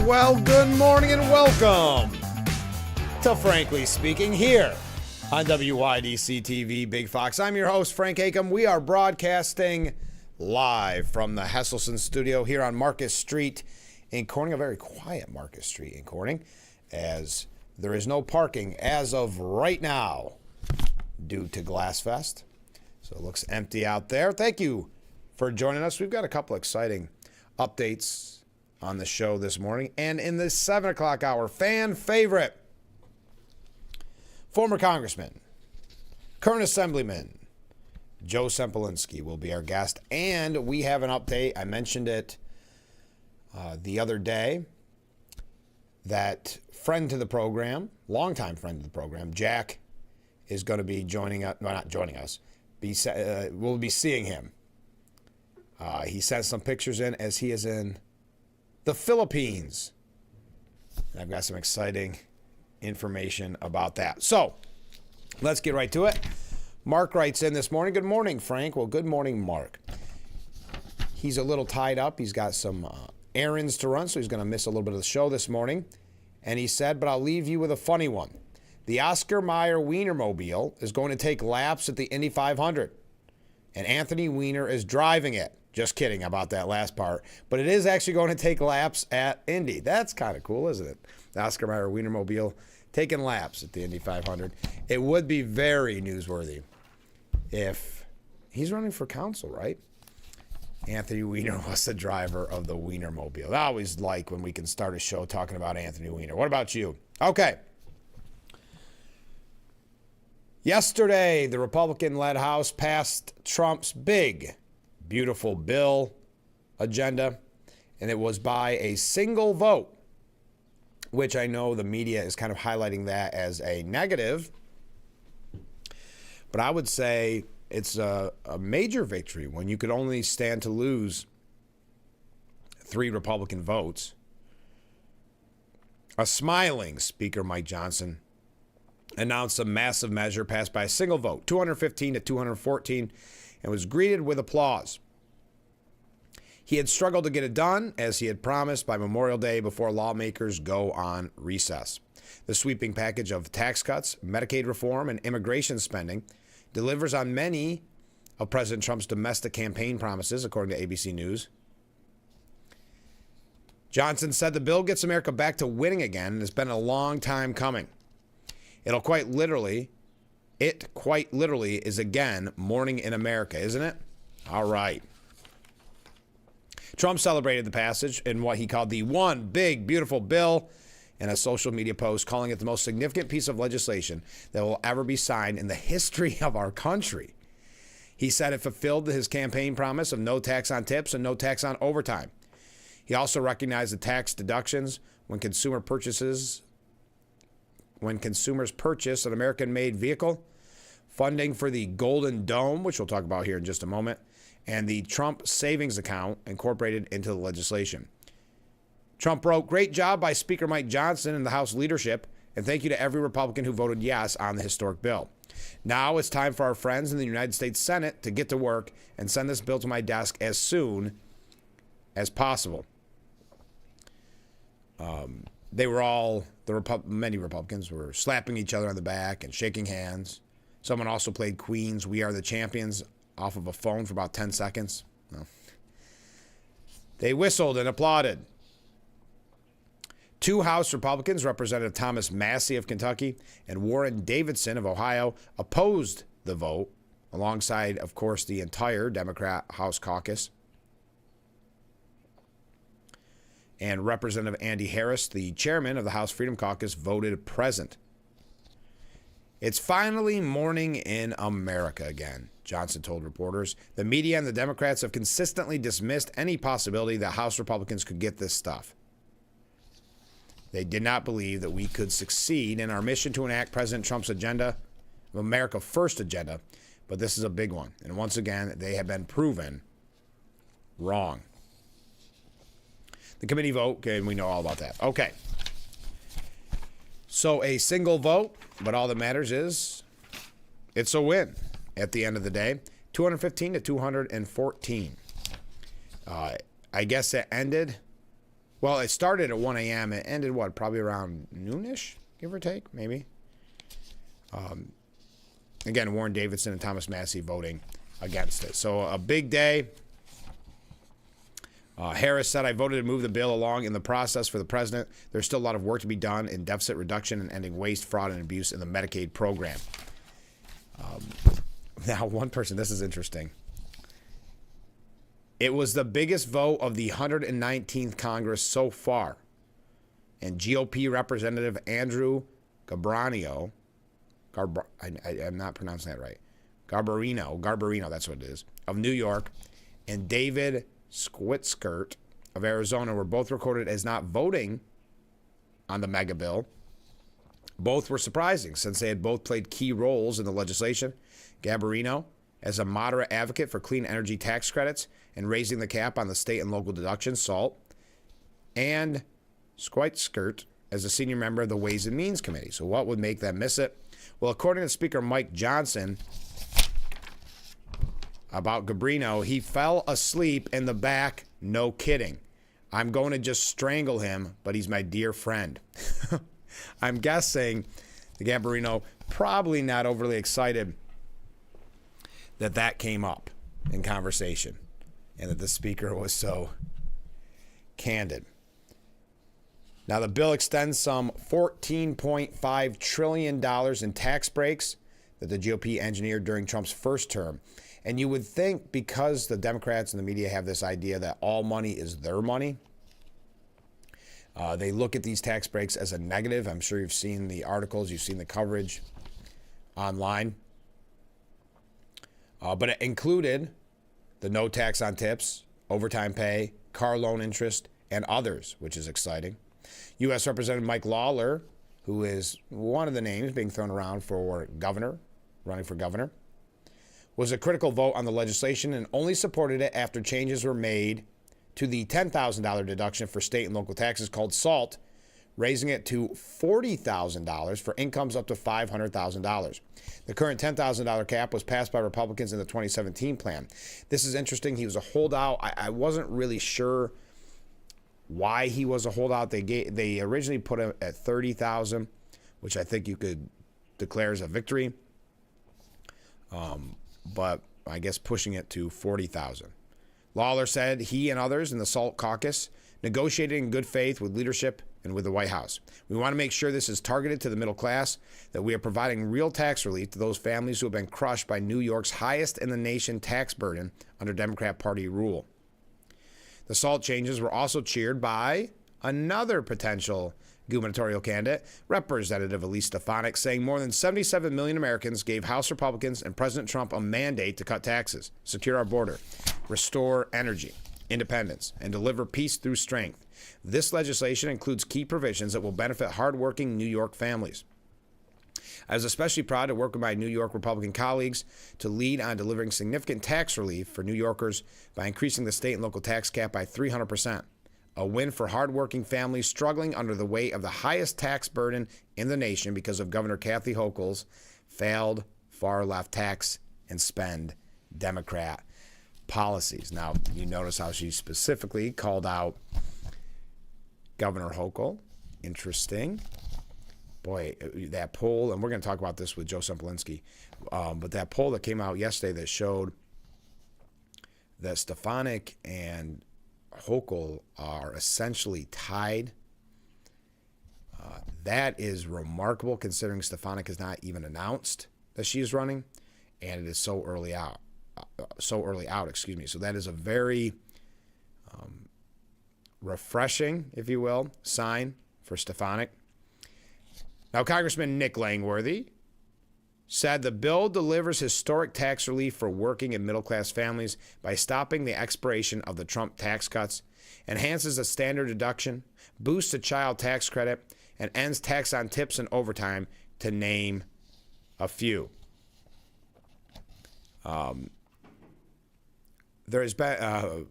Well, good morning and welcome to Frankly Speaking here on WYDC TV Big Fox. I'm your host, Frank Acom. We are broadcasting live from the Hesselson studio here on Marcus Street in Corning, a very quiet Marcus Street in Corning, as there is no parking as of right now due to Glassfest. So it looks empty out there. Thank you for joining us. We've got a couple exciting updates on the show this morning. And in the 7 o'clock hour, fan favorite, former Congressman, current Assemblyman, Joe Sempolinski will be our guest. And we have an update. I mentioned it the other day that friend to the program, longtime friend to the program, Jack, is going to be joining us. Well, not joining us. We'll be seeing him. He sent some pictures in as he is in the Philippines. And I've got some exciting information about that. So let's get right to it. Mark writes in this morning. Good morning, Frank. Well, good morning, Mark. He's a little tied up. He's got some errands to run, so he's going to miss a little bit of the show this morning. And he said, but I'll leave you with a funny one. The Oscar Mayer Wienermobile is going to take laps at the Indy 500. And Anthony Weiner is driving it. Just kidding about that last part. But it is actually going to take laps at Indy. That's kind of cool, isn't it? The Oscar Mayer Wienermobile taking laps at the Indy 500. It would be very newsworthy if he's running for council, right? Anthony Weiner was the driver of the Wienermobile. I always like when we can start a show talking about Anthony Weiner. What about you? Okay. Yesterday, the Republican-led House passed Trump's big, beautiful bill agenda, and it was by a single vote, which I know the media is kind of highlighting that as a negative, but I would say it's a major victory when you could only stand to lose 3 Republican votes. A smiling Speaker Mike Johnson announced a massive measure passed by a single vote, 215 to 214, and was greeted with applause. He had struggled to get it done, as he had promised, by Memorial Day before lawmakers go on recess. The sweeping package of tax cuts, Medicaid reform, and immigration spending delivers on many of President Trump's domestic campaign promises, according to ABC News. Johnson said the bill gets America back to winning again, and it's been a long time coming. It quite literally is again morning in America, isn't it? All right. Trump celebrated the passage in what he called the one big, beautiful bill in a social media post, calling it the most significant piece of legislation that will ever be signed in the history of our country. He said it fulfilled his campaign promise of no tax on tips and no tax on overtime. He also recognized the tax deductions when consumers purchase an American-made vehicle, funding for the Golden Dome, which we'll talk about here in just a moment, and the Trump Savings Account incorporated into the legislation. Trump wrote, "Great job by Speaker Mike Johnson and the House leadership, and thank you to every Republican who voted yes on the historic bill. Now it's time for our friends in the United States Senate to get to work and send this bill to my desk as soon as possible." Many Republicans were slapping each other on the back and shaking hands. Someone also played Queen's "We Are the Champions" off of a phone for about 10 seconds. Well, they whistled and applauded. 2 House Republicans, Representative Thomas Massey of Kentucky and Warren Davidson of Ohio, opposed the vote, alongside, of course, the entire Democrat House caucus. And Representative Andy Harris, the chairman of the House Freedom Caucus, voted present. It's finally morning in America again, Johnson told reporters. The media and the Democrats have consistently dismissed any possibility that House Republicans could get this stuff. They did not believe that we could succeed in our mission to enact President Trump's agenda, America First agenda, but this is a big one. And once again, they have been proven wrong. The committee vote, and we know all about that. Okay. So a single vote, but all that matters is it's a win at the end of the day. 215 to 214. I guess it ended Well, it started at 1 a.m. It ended, what, probably around noonish, give or take, maybe. Again, Warren Davidson and Thomas Massie voting against it. So a big day. Harris said, I voted to move the bill along in the process for the president. There's still a lot of work to be done in deficit reduction and ending waste, fraud, and abuse in the Medicaid program. Now, one person, this is interesting. It was the biggest vote of the 119th Congress so far. And GOP Representative Andrew Garbarino, I'm not pronouncing that right, Garbarino, that's what it is, of New York, and David Squitskirt of Arizona were both recorded as not voting on the mega bill. Both were surprising since they had both played key roles in the legislation. Garbarino as a moderate advocate for clean energy tax credits and raising the cap on the state and local deductions, SALT, and Squitskirt as a senior member of the Ways and Means Committee. So what would make them miss it? Well, according to Speaker Mike Johnson, about Garbarino, he fell asleep in the back. No kidding. I'm going to just strangle him, but he's my dear friend. I'm guessing the Garbarino probably not overly excited that came up in conversation and that the speaker was so candid. Now, the bill extends some $14.5 trillion in tax breaks that the GOP engineered during Trump's first term. And you would think because the Democrats and the media have this idea that all money is their money, they look at these tax breaks as a negative. I'm sure you've seen the articles, you've seen the coverage online. But it included the no tax on tips, overtime pay, car loan interest, and others, which is exciting. U.S. Representative Mike Lawler, who is one of the names being thrown around for governor, running for governor, was a critical vote on the legislation and only supported it after changes were made to the $10,000 deduction for state and local taxes called SALT, raising it to $40,000 for incomes up to $500,000. The current $10,000 cap was passed by Republicans in the 2017 plan. This is interesting. He was a holdout. I wasn't really sure why he was a holdout. They originally put him at $30,000, which I think you could declare as a victory. But I guess pushing it to $40,000. Lawler said he and others in the SALT caucus negotiated in good faith with leadership and with the White House. We want to make sure this is targeted to the middle class, that we are providing real tax relief to those families who have been crushed by New York's highest in the nation tax burden under Democrat Party rule. The SALT changes were also cheered by another potential gubernatorial candidate, Representative Elise Stefanik, saying more than 77 million Americans gave House Republicans and President Trump a mandate to cut taxes, secure our border, restore energy independence, and deliver peace through strength. This legislation includes key provisions that will benefit hardworking New York families. I was especially proud to work with my New York Republican colleagues to lead on delivering significant tax relief for New Yorkers by increasing the state and local tax cap by 300%. A win for hardworking families struggling under the weight of the highest tax burden in the nation because of Governor Kathy Hochul's failed far-left tax and spend Democrat policies. Now, you notice how she specifically called out Governor Hochul. Interesting. Boy, that poll, and we're going to talk about this with Joe Sempolinski, but that poll that came out yesterday that showed that Stefanik and Hochul are essentially tied. That is remarkable considering Stefanik has not even announced that she is running, and it is so early out. So that is a very refreshing, if you will, sign for Stefanik. Now, Congressman Nick Langworthy said the bill delivers historic tax relief for working and middle-class families by stopping the expiration of the Trump tax cuts, enhances the standard deduction, boosts the child tax credit, and ends tax on tips and overtime, to name a few. There has been,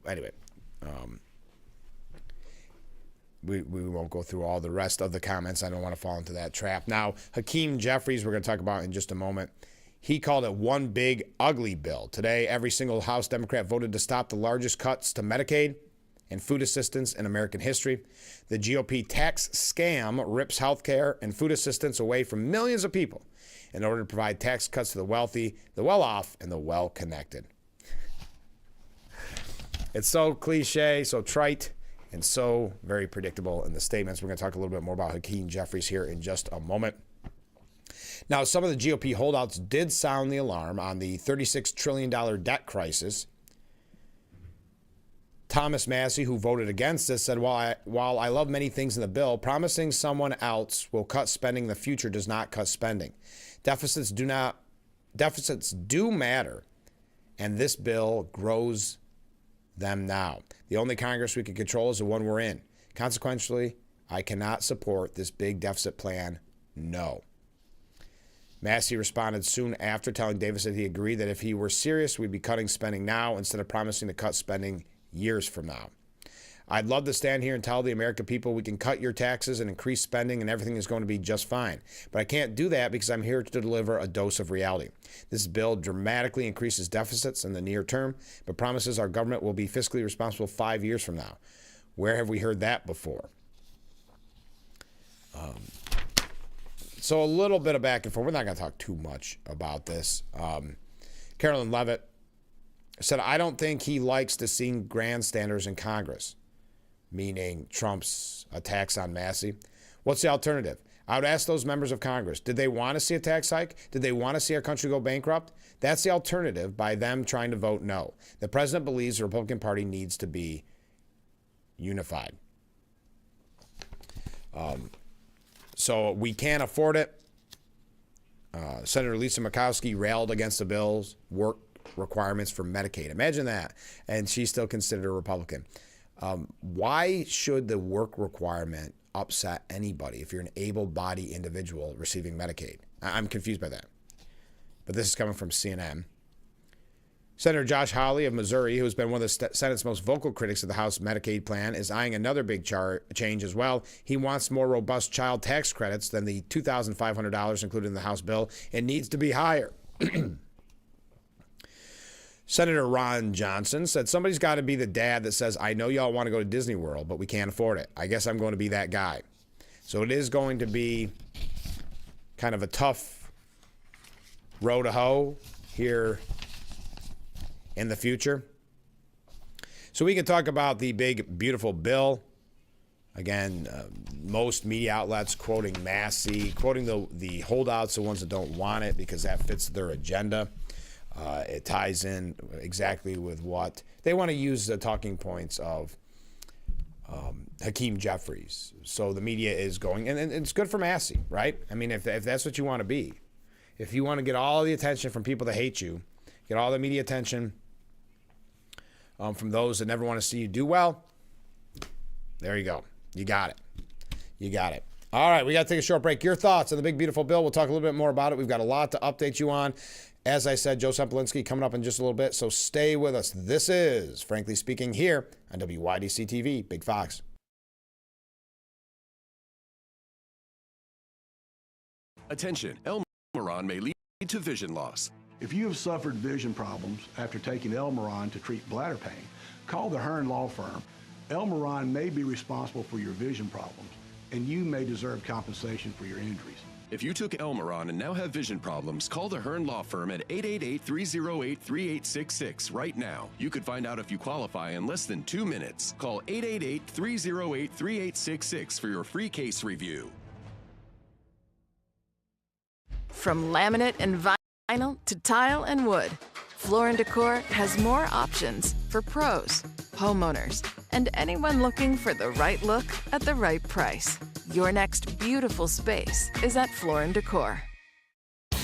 we won't go through all the rest of the comments. I don't want to fall into that trap. Now, Hakeem Jeffries, we're going to talk about in just a moment. He called it one big, ugly bill. Today, every single House Democrat voted to stop the largest cuts to Medicaid and food assistance in American history. The GOP tax scam rips healthcare and food assistance away from millions of people in order to provide tax cuts to the wealthy, the well-off, and the well-connected. It's so cliche, so trite, and so very predictable in the statements. We're going to talk a little bit more about Hakeem Jeffries here in just a moment. Now, some of the GOP holdouts did sound the alarm on the $36 trillion debt crisis. Thomas Massey, who voted against this, said, while I love many things in the bill, promising someone else will cut spending in the future does not cut spending. Deficits do matter, and this bill grows them now. The only Congress we can control is the one we're in. Consequently, I cannot support this big deficit plan, no. Massey responded soon after, telling Davis that he agreed that if he were serious, we'd be cutting spending now instead of promising to cut spending years from now. I'd love to stand here and tell the American people we can cut your taxes and increase spending and everything is going to be just fine. But I can't do that because I'm here to deliver a dose of reality. This bill dramatically increases deficits in the near term, but promises our government will be fiscally responsible 5 years from now. Where have we heard that before? So a little bit of back and forth. We're not going to talk too much about this. Carolyn Leavitt said, I don't think he likes to see grandstanders in Congress, meaning Trump's attacks on Massey. What's the alternative? I would ask those members of Congress, did they want to see a tax hike? Did they want to see our country go bankrupt? That's the alternative by them trying to vote no. The president believes the Republican Party needs to be unified. So we can't afford it. Senator Lisa Murkowski railed against the bill's work requirements for Medicaid. Imagine that. And she's still considered a Republican. Why should the work requirement upset anybody if you're an able-bodied individual receiving Medicaid? I'm confused by that. But this is coming from CNN. Senator Josh Hawley of Missouri, who's been one of the Senate's most vocal critics of the House Medicaid plan, is eyeing another big change as well. He wants more robust child tax credits than the $2,500 included in the House bill. It needs to be higher. Senator Ron Johnson said, somebody's got to be the dad that says, I know y'all want to go to Disney World, but we can't afford it. I guess I'm going to be that guy. So it is going to be kind of a tough row to hoe here in the future. So we can talk about the big, beautiful bill. Again, most media outlets quoting Massey, quoting the holdouts, the ones that don't want it because that fits their agenda. It ties in exactly with what they want to use the talking points of Hakeem Jeffries. So the media is going, and it's good for Massey, right? I mean, if that's what you want to be, if you want to get all the attention from people that hate you, get all the media attention from those that never want to see you do well, there you go. You got it. You got it. All right, we got to take a short break. Your thoughts on the big, beautiful bill. We'll talk a little bit more about it. We've got a lot to update you on. As I said, Joe Semplinsky coming up in just a little bit, so stay with us. This is Frankly Speaking here on WYDC TV, Big Fox. Attention, Elmeron may lead to vision loss. If you have suffered vision problems after taking Elmeron to treat bladder pain, call the Hearn Law Firm. Elmeron may be responsible for your vision problems, and you may deserve compensation for your injuries. If you took Elmeron and now have vision problems, call the Hearn Law Firm at 888-308-3866 right now. You could find out if you qualify in less than 2 minutes. Call 888-308-3866 for your free case review. From laminate and vinyl to tile and wood, Floor & Decor has more options for pros, homeowners, and anyone looking for the right look at the right price. Your next beautiful space is at Floor & Decor.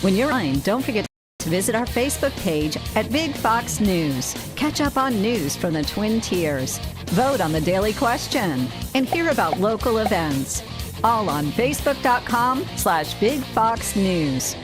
When you're online, don't forget to visit our Facebook page at Big Fox News. Catch up on news from the Twin Tiers. Vote on the daily question and hear about local events. All on Facebook.com/Big Fox News.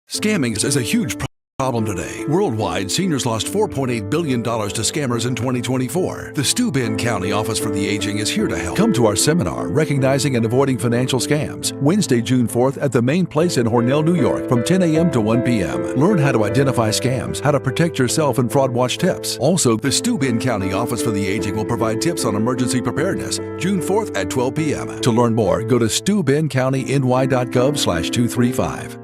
Scamming is a huge problem Problem today. Worldwide, seniors lost $4.8 billion to scammers in 2024. The Steuben County Office for the Aging is here to help. Come to our seminar, Recognizing and Avoiding Financial Scams, Wednesday, June 4th at the Main Place in Hornell, New York, from 10 a.m. to 1 p.m. Learn how to identify scams, how to protect yourself, and fraud watch tips. Also, the Steuben County Office for the Aging will provide tips on emergency preparedness, June 4th at 12 p.m. To learn more, go to steubencountiny.gov/235.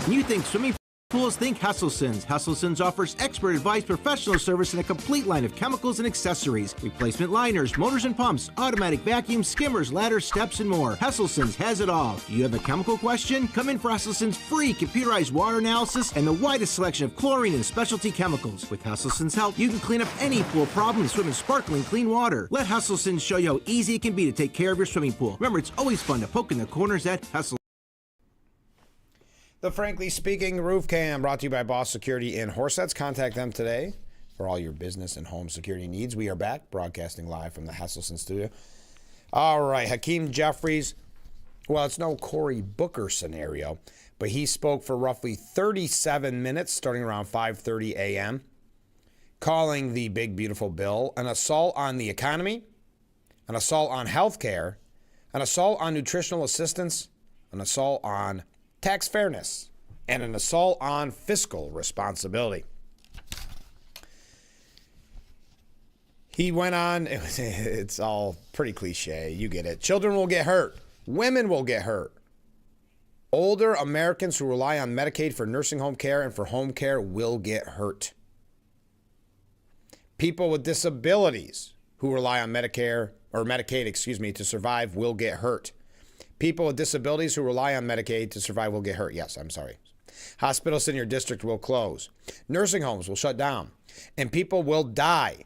You think swimming pools? Think Hesselson's. Hesselson's offers expert advice, professional service, and a complete line of chemicals and accessories. Replacement liners, motors and pumps, automatic vacuums, skimmers, ladders, steps, and more. Hesselson's has it all. Do you have a chemical question? Come in for Hesselson's free computerized water analysis and the widest selection of chlorine and specialty chemicals. With Hesselson's help, you can clean up any pool problem and swim in sparkling clean water. Let Hesselson's show you how easy it can be to take care of your swimming pool. Remember, it's always fun to poke in the corners at Hesselson's. The Frankly Speaking Roof Cam, brought to you by Boss Security in Horsets. Contact them today for all your business and home security needs. We are back, broadcasting live from the Hesselson studio. All right, Hakeem Jeffries. Well, it's no Cory Booker scenario, but he spoke for roughly 37 minutes, starting around 5:30 a.m., calling the big, beautiful bill an assault on the economy, an assault on health care, an assault on nutritional assistance, an assault on tax fairness, and an assault on fiscal responsibility. He went on, it's all pretty cliche, you get it. Children will get hurt. Women will get hurt. Older Americans who rely on Medicaid for nursing home care and for home care will get hurt. People with disabilities who rely on Medicare or Medicaid, to survive will get hurt. People with disabilities who rely on Medicaid to survive will get hurt. Yes, I'm sorry. Hospitals in your district will close. Nursing homes will shut down. And people will die.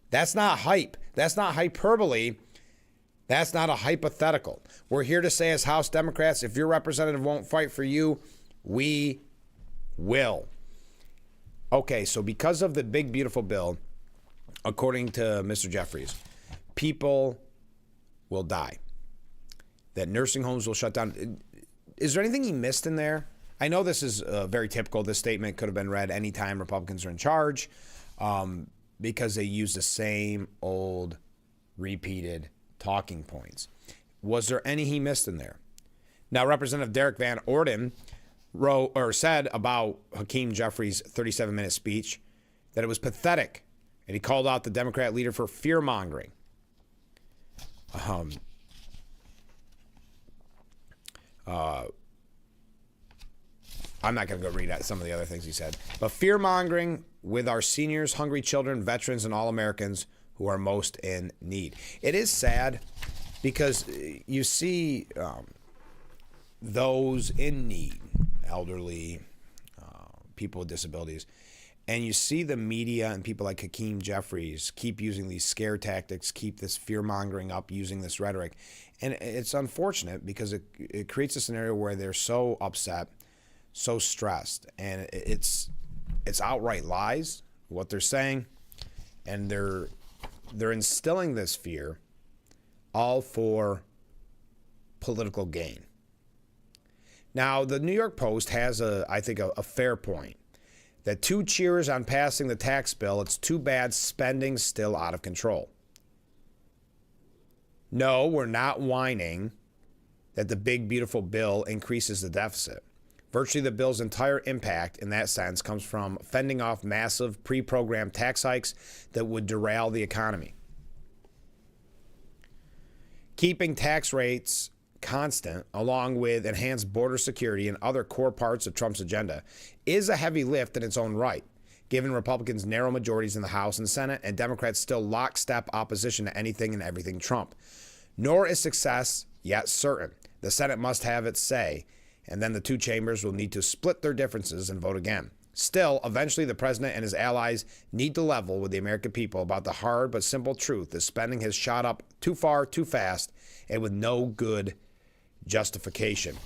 That's not hype. That's not hyperbole. That's not a hypothetical. We're here to say as House Democrats, if your representative won't fight for you, we will. Okay, so because of the big, beautiful bill, according to Mr. Jeffries, people will die. That nursing homes will shut down. Is there anything he missed in there? I know this is very typical. This statement could have been read anytime Republicans are in charge because they use the same old repeated talking points. Was there any he missed in there? Now, Representative Derek Van Orden said about Hakeem Jeffries' 37-minute speech that it was pathetic, and he called out the Democrat leader for fear-mongering. I'm not going to go read out some of the other things he said. But fear-mongering with our seniors, hungry children, veterans, and all Americans who are most in need. It is sad because you see those in need, elderly, people with disabilities, and you see the media and people like Hakeem Jeffries keep using these scare tactics, keep this fear-mongering up, using this rhetoric. And it's unfortunate because it creates a scenario where they're so upset, so stressed, and it's outright lies, what they're saying, and they're instilling this fear all for political gain. Now, the New York Post has, I think, a fair point. That 2 cheers on passing the tax bill, it's too bad spending's still out of control. No, we're not whining that the big, beautiful bill increases the deficit. Virtually the bill's entire impact in that sense comes from fending off massive pre-programmed tax hikes that would derail the economy. Keeping tax rates constant, along with enhanced border security and other core parts of Trump's agenda, is a heavy lift in its own right, given Republicans' narrow majorities in the House and Senate and Democrats' still lockstep opposition to anything and everything Trump. Nor is success yet certain. The Senate must have its say, and then the 2 chambers will need to split their differences and vote again. Still, eventually the president and his allies need to level with the American people about the hard but simple truth that spending has shot up too far, too fast, and with no good justification.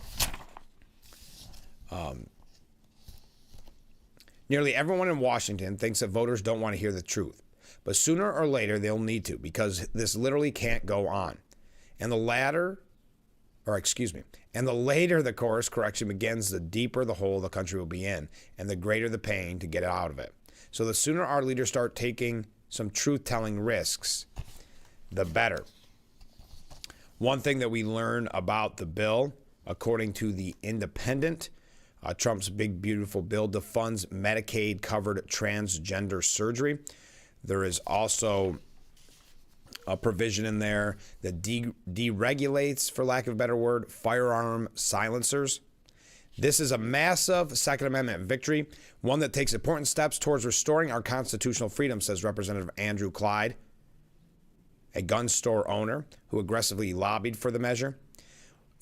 Nearly everyone in Washington thinks that voters don't want to hear the truth, but sooner or later they'll need to, because this literally can't go on. And the latter And the later the course correction begins, the deeper the hole the country will be in, and the greater the pain to get out of it. So the sooner our leaders start taking some truth-telling risks, the better. One thing that we learn about the bill, according to The Independent, Trump's big, beautiful bill defunds Medicaid-covered transgender surgery. There is also a provision in there that deregulates, for lack of a better word, firearm silencers. This is a massive Second Amendment victory, one that takes important steps towards restoring our constitutional freedom, says Representative Andrew Clyde, a gun store owner who aggressively lobbied for the measure.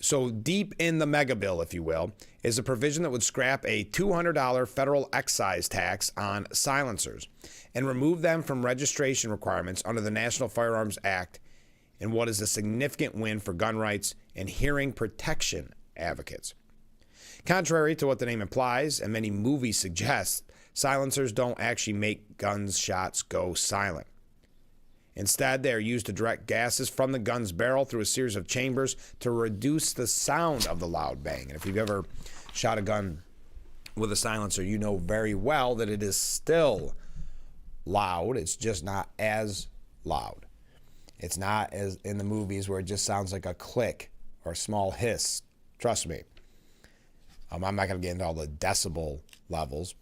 So deep in the mega bill, if you will, is a provision that would scrap a $200 federal excise tax on silencers and remove them from registration requirements under the National Firearms Act in what is a significant win for gun rights and hearing protection advocates. Contrary to what the name implies and many movies suggest, silencers don't actually make gunshots go silent. Instead, they are used to direct gases from the gun's barrel through a series of chambers to reduce the sound of the loud bang. And if you've ever shot a gun with a silencer, you know very well that it is still loud. It's just not as loud. It's not as in the movies where it just sounds like a click or a small hiss. Trust me. I'm not going to get into all the decibel levels.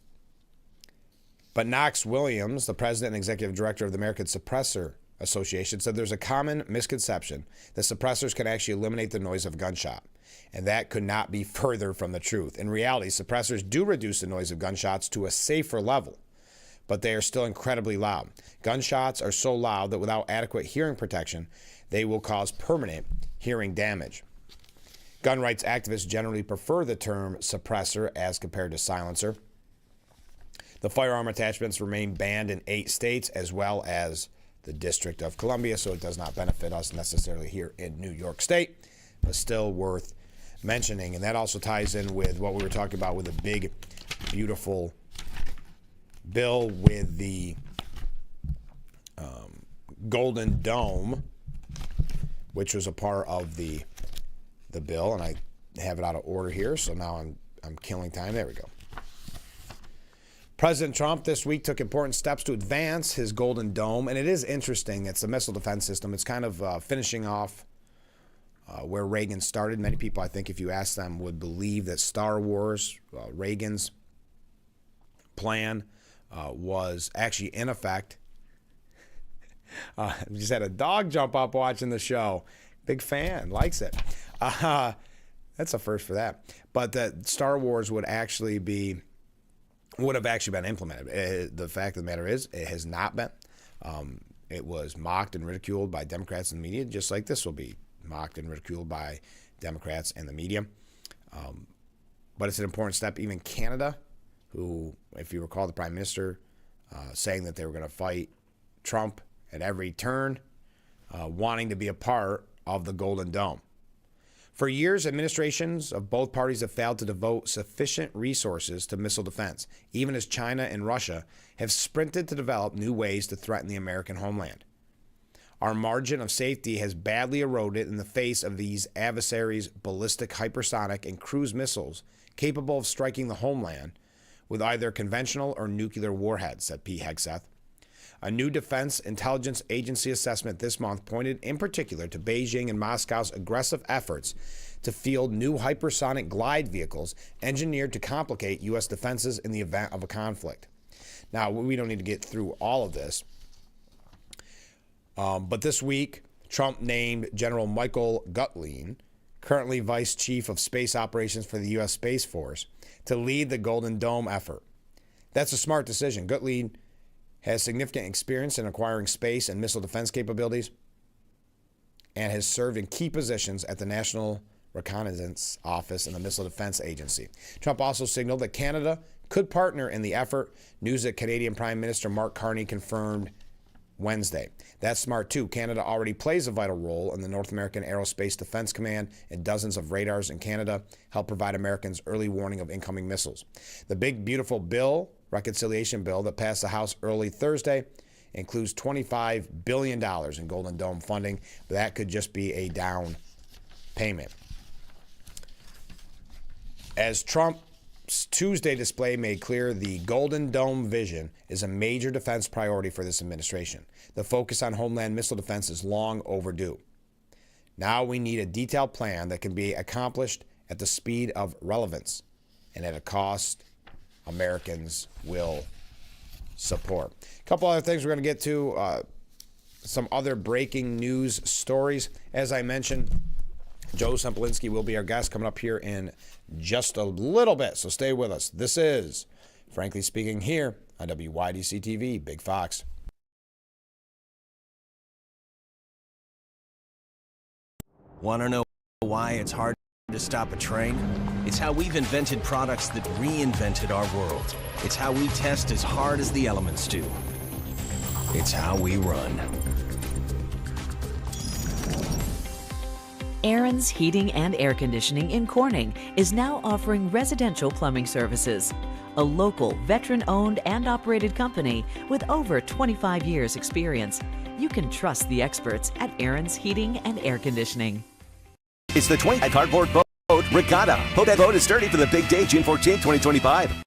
But Knox Williams, the president and executive director of the American Suppressor Association, said there's a common misconception that suppressors can actually eliminate the noise of a gunshot. And that could not be further from the truth. In reality, suppressors do reduce the noise of gunshots to a safer level, but they are still incredibly loud. Gunshots are so loud that without adequate hearing protection, they will cause permanent hearing damage. Gun rights activists generally prefer the term suppressor as compared to silencer. The firearm attachments remain banned in 8 states as well as the District of Columbia, so it does not benefit us necessarily here in New York State, but still worth mentioning. And that also ties in with what we were talking about with the big, beautiful bill with the Golden Dome, which was a part of the bill, and I have it out of order here, so now I'm killing time. There we go. President Trump this week took important steps to advance his Golden Dome, and it is interesting. It's a missile defense system. It's kind of finishing off where Reagan started. Many people, I think, if you ask them, would believe that Star Wars, Reagan's plan, was actually in effect. We just had a dog jump up watching the show. Big fan, likes it. That's a first for that. But that Star Wars would have actually been implemented. The fact of the matter is, it has not been. It was mocked and ridiculed by Democrats and the media, just like this will be mocked and ridiculed by Democrats and the media. But it's an important step. Even Canada, who, if you recall, the Prime Minister saying that they were going to fight Trump at every turn, wanting to be a part of the Golden Dome. For years, administrations of both parties have failed to devote sufficient resources to missile defense, even as China and Russia have sprinted to develop new ways to threaten the American homeland. Our margin of safety has badly eroded in the face of these adversaries' ballistic, hypersonic, and cruise missiles capable of striking the homeland with either conventional or nuclear warheads, said Pete Hegseth. A new Defense Intelligence Agency assessment this month pointed in particular to Beijing and Moscow's aggressive efforts to field new hypersonic glide vehicles engineered to complicate U.S. defenses in the event of a conflict. Now, we don't need to get through all of this, but this week, Trump named General Michael Gutlein, currently Vice Chief of Space Operations for the U.S. Space Force, to lead the Golden Dome effort. That's a smart decision. Gutlein has significant experience in acquiring space and missile defense capabilities and has served in key positions at the National Reconnaissance Office and the Missile Defense Agency. Trump also signaled that Canada could partner in the effort, news that Canadian Prime Minister Mark Carney confirmed Wednesday. That's smart too. Canada already plays a vital role in the North American Aerospace Defense Command, and dozens of radars in Canada help provide Americans early warning of incoming missiles. The big, beautiful reconciliation bill that passed the House early Thursday includes $25 billion in Golden Dome funding, but that could just be a down payment. As Trump's Tuesday display made clear, the Golden Dome vision is a major defense priority for this administration. The focus on homeland missile defense is long overdue. Now we need a detailed plan that can be accomplished at the speed of relevance and at a cost Americans will support. A couple other things we're going to get to, some other breaking news stories. As I mentioned, Joe Sempolinski will be our guest coming up here in just a little bit, so stay with us. This is Frankly Speaking here on WYDC TV, Big Fox. Want to know why it's hard to stop a train? It's how we've invented products that reinvented our world. It's how we test as hard as the elements do. It's how we run. Aaron's Heating and Air Conditioning in Corning is now offering residential plumbing services. A local, veteran-owned and operated company with over 25 years experience. You can trust the experts at Aaron's Heating and Air Conditioning. It's the 20 cardboard boat regatta. Hope that boat is sturdy for the big day, June 14, 2025.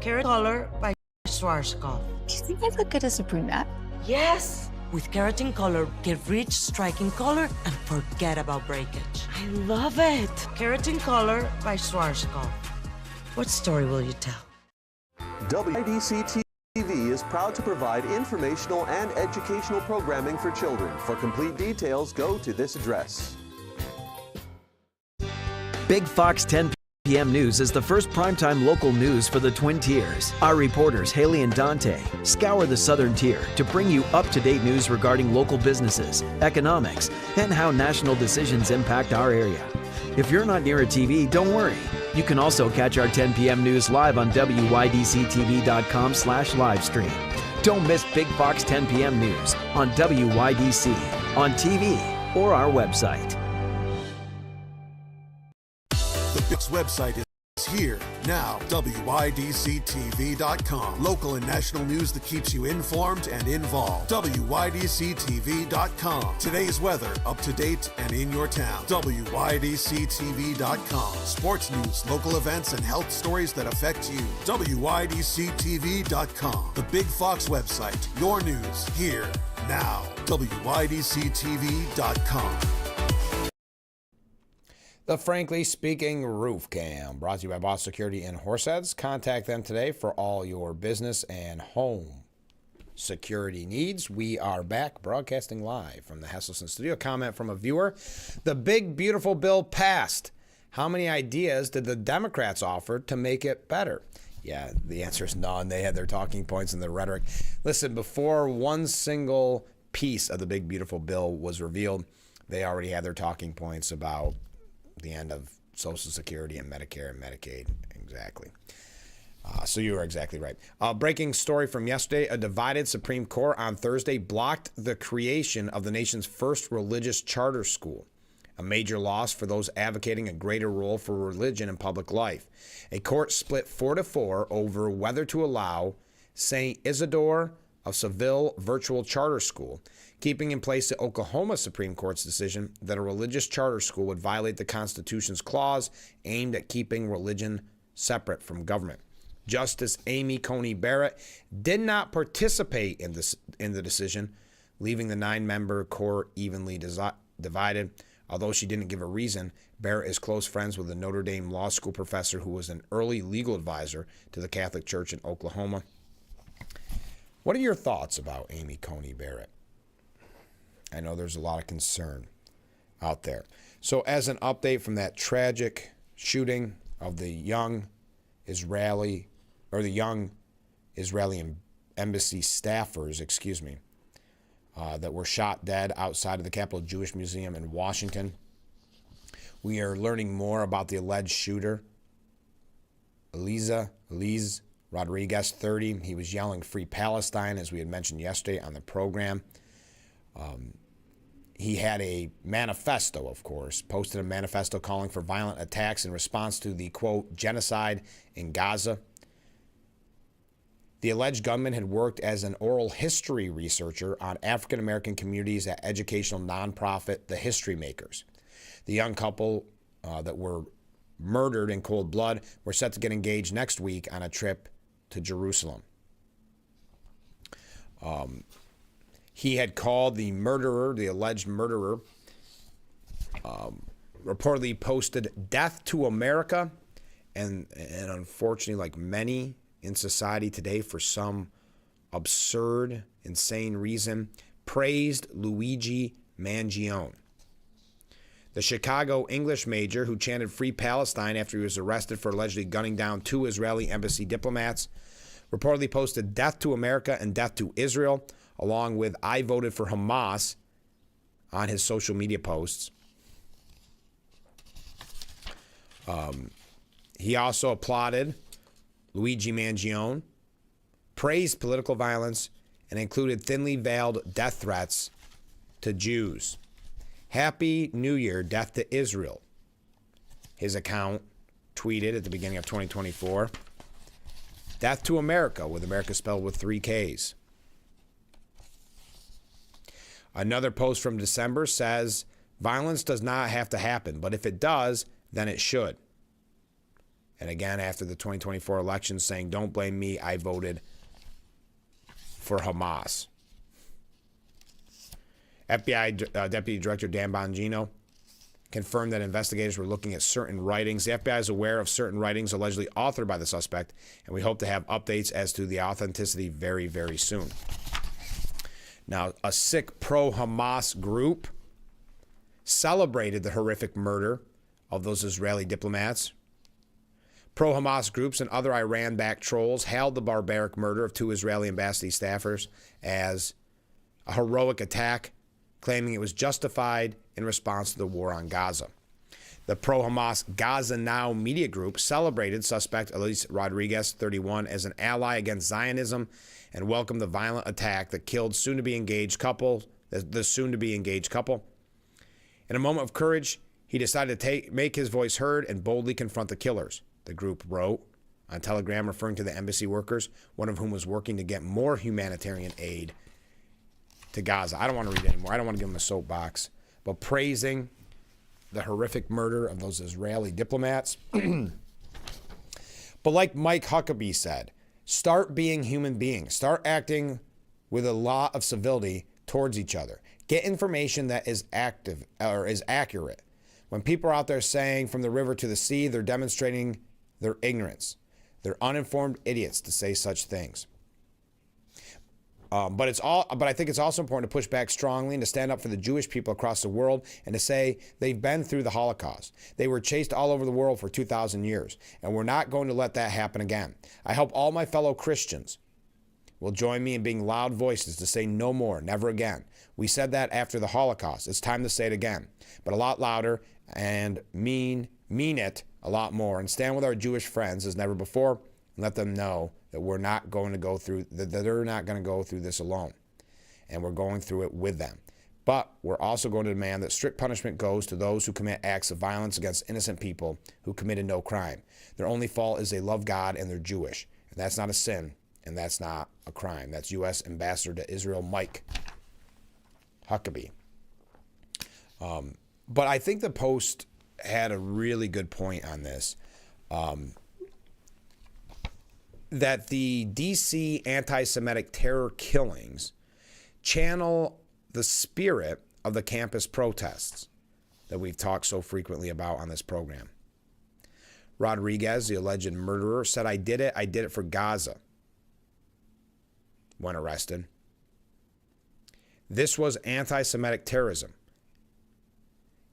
Carrot Color by Schwarzkopf. Do you think I look good as a brunette? Yes! With Keratin Color, get rich, striking color, and forget about breakage. I love it! Keratin Color by Schwarzkopf. What story will you tell? WYDC TV is proud to provide informational and educational programming for children. For complete details, go to this address. Big Fox 10 p.m. News is the first primetime local news for the Twin Tiers. Our reporters, Haley and Dante, scour the southern tier to bring you up-to-date news regarding local businesses, economics, and how national decisions impact our area. If you're not near a TV, don't worry. You can also catch our 10 p.m. news live on WYDCTV.com/livestream. Don't miss Big Fox 10 p.m. News on WYDC, on TV, or our website. The Big's website is here now. WYDCTV.com. Local and national news that keeps you informed and involved. WYDCTV.com. Today's weather, up to date and in your town. WYDCTV.com. Sports news, local events, and health stories that affect you. WYDCTV.com. The Big Fox website. Your news here now. WYDCTV.com. The Frankly Speaking Roof Cam, brought to you by Boss Security in Horseheads. Contact them today for all your business and home security needs. We are back broadcasting live from the Hesselson studio. Comment from a viewer. The big, beautiful bill passed. How many ideas did the Democrats offer to make it better? Yeah, the answer is none. They had their talking points and their rhetoric. Listen, before one single piece of the big, beautiful bill was revealed, they already had their talking points about the end of Social Security and Medicare and Medicaid. Exactly. So you were exactly right. Breaking story from yesterday. A divided Supreme Court on Thursday blocked the creation of the nation's first religious charter school, a major loss for those advocating a greater role for religion in public life. A court split 4-4 over whether to allow St. Isidore of Seville virtual charter school, keeping in place the Oklahoma Supreme Court's decision that a religious charter school would violate the Constitution's clause aimed at keeping religion separate from government. Justice Amy Coney Barrett did not participate in the decision, leaving the 9-member court evenly divided. Although she didn't give a reason, Barrett is close friends with a Notre Dame law school professor who was an early legal advisor to the Catholic Church in Oklahoma. What are your thoughts about Amy Coney Barrett? I know there's a lot of concern out there. So as an update from that tragic shooting of the young Israeli embassy staffers, that were shot dead outside of the Capitol Jewish Museum in Washington. We are learning more about the alleged shooter, Elise Rodriguez, 30. He was yelling "Free Palestine," as we had mentioned yesterday on the program. He had a manifesto, of course, posted a manifesto calling for violent attacks in response to the, quote, genocide in Gaza. The alleged gunman had worked as an oral history researcher on African-American communities at educational nonprofit The History Makers. The young couple that were murdered in cold blood, were set to get engaged next week on a trip to Jerusalem. He had called the murderer, the alleged murderer, reportedly posted "Death to America," and unfortunately, like many in society today, for some absurd, insane reason, praised Luigi Mangione, the Chicago English major who chanted "Free Palestine" after he was arrested for allegedly gunning down 2 Israeli embassy diplomats. Reportedly posted "Death to America" and "Death to Israel," along with "I voted for Hamas" on his social media posts. He also applauded Luigi Mangione, praised political violence, and included thinly veiled death threats to Jews. "Happy New Year, death to Israel," his account tweeted at the beginning of 2024. "Death to America," with America spelled with 3 Ks. Another post from December says, "Violence does not have to happen, but if it does, then it should." And again, after the 2024 election, saying, "Don't blame me, I voted for Hamas." FBI Deputy Director Dan Bongino confirmed that investigators were looking at certain writings. The FBI is aware of certain writings allegedly authored by the suspect, and we hope to have updates as to the authenticity very, very soon. Now, a sick pro-Hamas group celebrated the horrific murder of those Israeli diplomats. Pro-Hamas groups and other Iran-backed trolls hailed the barbaric murder of 2 Israeli embassy staffers as a heroic attack, claiming it was justified in response to the war on Gaza. The pro-Hamas Gaza Now media group celebrated suspect Elise Rodriguez, 31, as an ally against Zionism and welcomed the violent attack that killed the soon-to-be engaged couple. In a moment of courage, he decided to make his voice heard and boldly confront the killers, the group wrote on Telegram, referring to the embassy workers, one of whom was working to get more humanitarian aid to Gaza. I don't want to read anymore. I don't want to give him a soapbox, but praising the horrific murder of those Israeli diplomats. But like Mike Huckabee said, start being human beings. Start acting with a lot of civility towards each other. Get information that is active or is accurate. When people are out there saying from the river to the sea, they're demonstrating their ignorance. They're uninformed idiots to say such things. But I think it's also important to push back strongly and to stand up for the Jewish people across the world and to say they've been through the Holocaust. They were chased all over the world for 2,000 years, and we're not going to let that happen again. I hope all my fellow Christians will join me in being loud voices to say no more, never again. We said that after the Holocaust. It's time to say it again, but a lot louder and mean it a lot more, and stand with our Jewish friends as never before and let them know that we're not going to go through, that they're not going to go through this alone, and we're going through it with them. But we're also going to demand that strict punishment goes to those who commit acts of violence against innocent people who committed no crime. Their only fault is they love God and they're Jewish, and that's not a sin, and that's not a crime. That's U.S. Ambassador to Israel Mike Huckabee. But I think the Post had a really good point on this. That the D.C. anti-Semitic terror killings channel the spirit of the campus protests that we've talked so frequently about on this program. Rodriguez, the alleged murderer, said, I did it for Gaza," when arrested. This was anti-Semitic terrorism.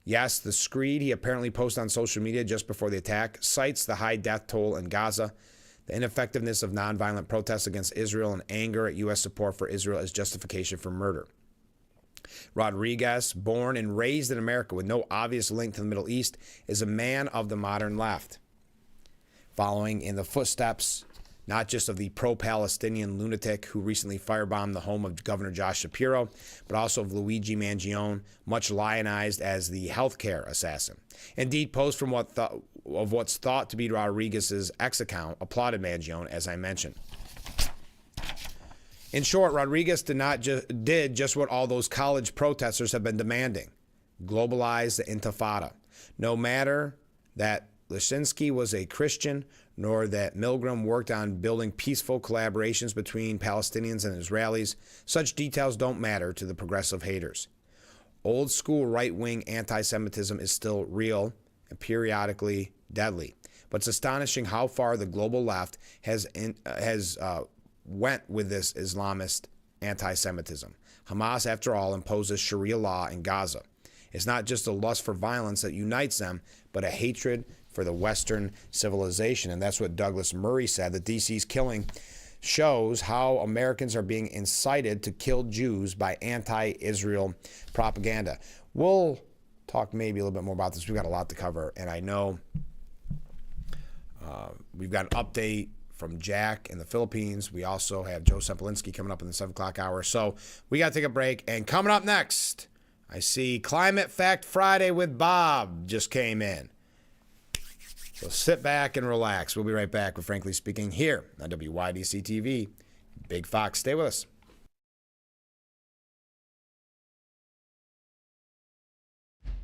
Yes, the screed he apparently posted on social media just before the attack cites the high death toll in Gaza, the ineffectiveness of nonviolent protests against Israel, and anger at U.S. support for Israel as justification for murder. Rodriguez, born and raised in America with no obvious link to the Middle East, is a man of the modern left, following in the footsteps not just of the pro-Palestinian lunatic who recently firebombed the home of Governor Josh Shapiro, but also of Luigi Mangione, much lionized as the healthcare assassin. Indeed, posts from what's thought to be Rodriguez's X account applauded Mangione, as I mentioned. In short, Rodriguez did just what all those college protesters have been demanding: globalize the Intifada. No matter that Lisinski was a Christian, nor that Milgram worked on building peaceful collaborations between Palestinians and Israelis. Such details don't matter to the progressive haters. Old school right-wing anti-Semitism is still real and periodically deadly. But it's astonishing how far the global left has went with this Islamist anti-Semitism. Hamas, after all, imposes Sharia law in Gaza. It's not just a lust for violence that unites them, but a hatred for the Western civilization. And that's what Douglas Murray said, that DC's killing shows how Americans are being incited to kill Jews by anti-Israel propaganda. We'll talk maybe a little bit more about this. We've got a lot to cover, and I know we've got an update from Jack in the Philippines. We also have Joe Sempolinski coming up in the 7 o'clock hour. So we got to take a break. And coming up next, I see Climate Fact Friday with Bob just came in. So sit back and relax. We'll be right back with Frankly Speaking here on WYDC TV. Big Fox, stay with us.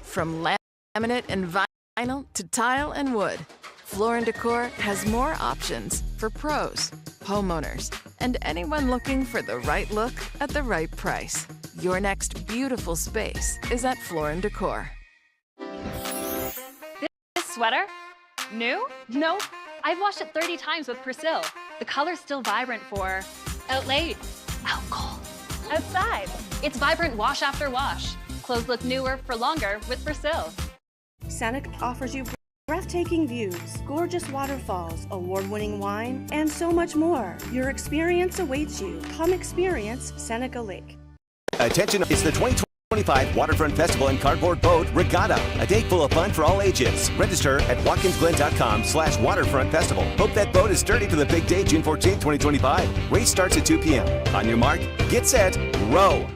From laminate and vinyl to tile and wood, Floor & Decor has more options for pros, homeowners, and anyone looking for the right look at the right price. Your next beautiful space is at Floor & Decor. This sweater? New? No. I've washed it 30 times with Persil. The color's still vibrant for out late, out cold, outside. It's vibrant wash after wash. Clothes look newer for longer with Persil. Seneca offers you breathtaking views, gorgeous waterfalls, award-winning wine, and so much more. Your experience awaits you. Come experience Seneca Lake. Attention, it's the 2025 Waterfront Festival and Cardboard Boat Regatta. A day full of fun for all ages. Register at watkinsglen.com/waterfront festival. Hope that boat is sturdy for the big day, June 14, 2025. Race starts at 2 p.m. On your mark, get set, row.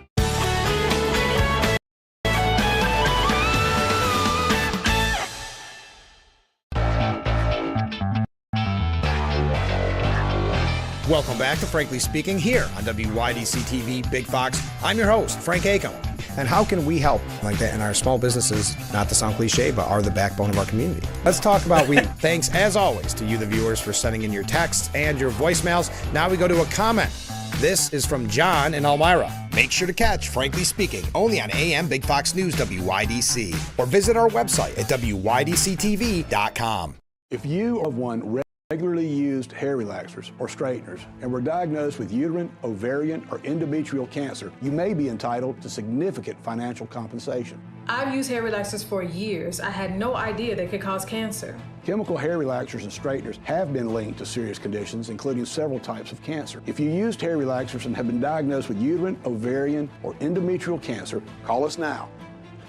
Welcome back to Frankly Speaking here on WYDC TV Big Fox. I'm your host, Frank Acom. And how can we help like that in our small businesses, not to sound cliche, but are the backbone of our community? Let's talk about thanks, as always, to you, the viewers, for sending in your texts and your voicemails. Now we go to a comment. This is from John in Elmira. Make sure to catch Frankly Speaking only on AM Big Fox News WYDC or visit our website at WYDCTV.com. If you are one regularly used hair relaxers or straighteners and were diagnosed with uterine, ovarian, or endometrial cancer, you may be entitled to significant financial compensation. I've used hair relaxers for years. I had no idea they could cause cancer. Chemical hair relaxers and straighteners have been linked to serious conditions, including several types of cancer. If you used hair relaxers and have been diagnosed with uterine, ovarian, or endometrial cancer, call us now.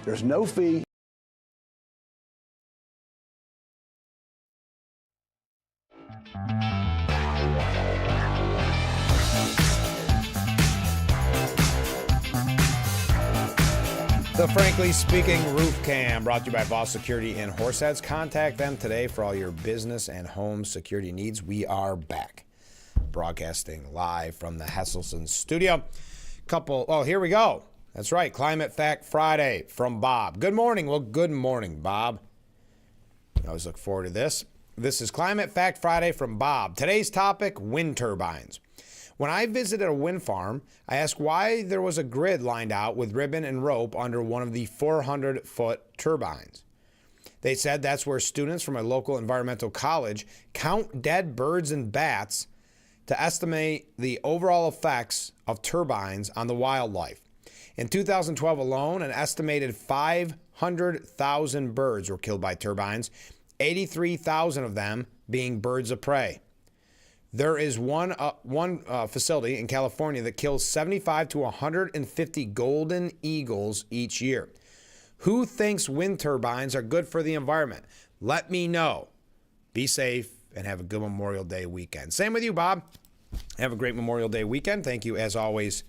There's no fee. The Frankly Speaking Roof Cam, brought to you by Boss Security in Horseheads. Contact them today for all your business and home security needs. We are back, broadcasting live from the Hesselson studio. Here we go. That's right, Climate Fact Friday from Bob. Good morning. Well, good morning, Bob. I always look forward to this. This is Climate Fact Friday from Bob. Today's topic, wind turbines. When I visited a wind farm, I asked why there was a grid lined out with ribbon and rope under one of the 400-foot turbines. They said that's where students from a local environmental college count dead birds and bats to estimate the overall effects of turbines on the wildlife. In 2012 alone, an estimated 500,000 birds were killed by turbines, 83,000 of them being birds of prey. There is one facility in California that kills 75 to 150 golden eagles each year. Who thinks wind turbines are good for the environment? Let me know. Be safe and have a good Memorial Day weekend. Same with you, Bob. Have a great Memorial Day weekend. Thank you, as always,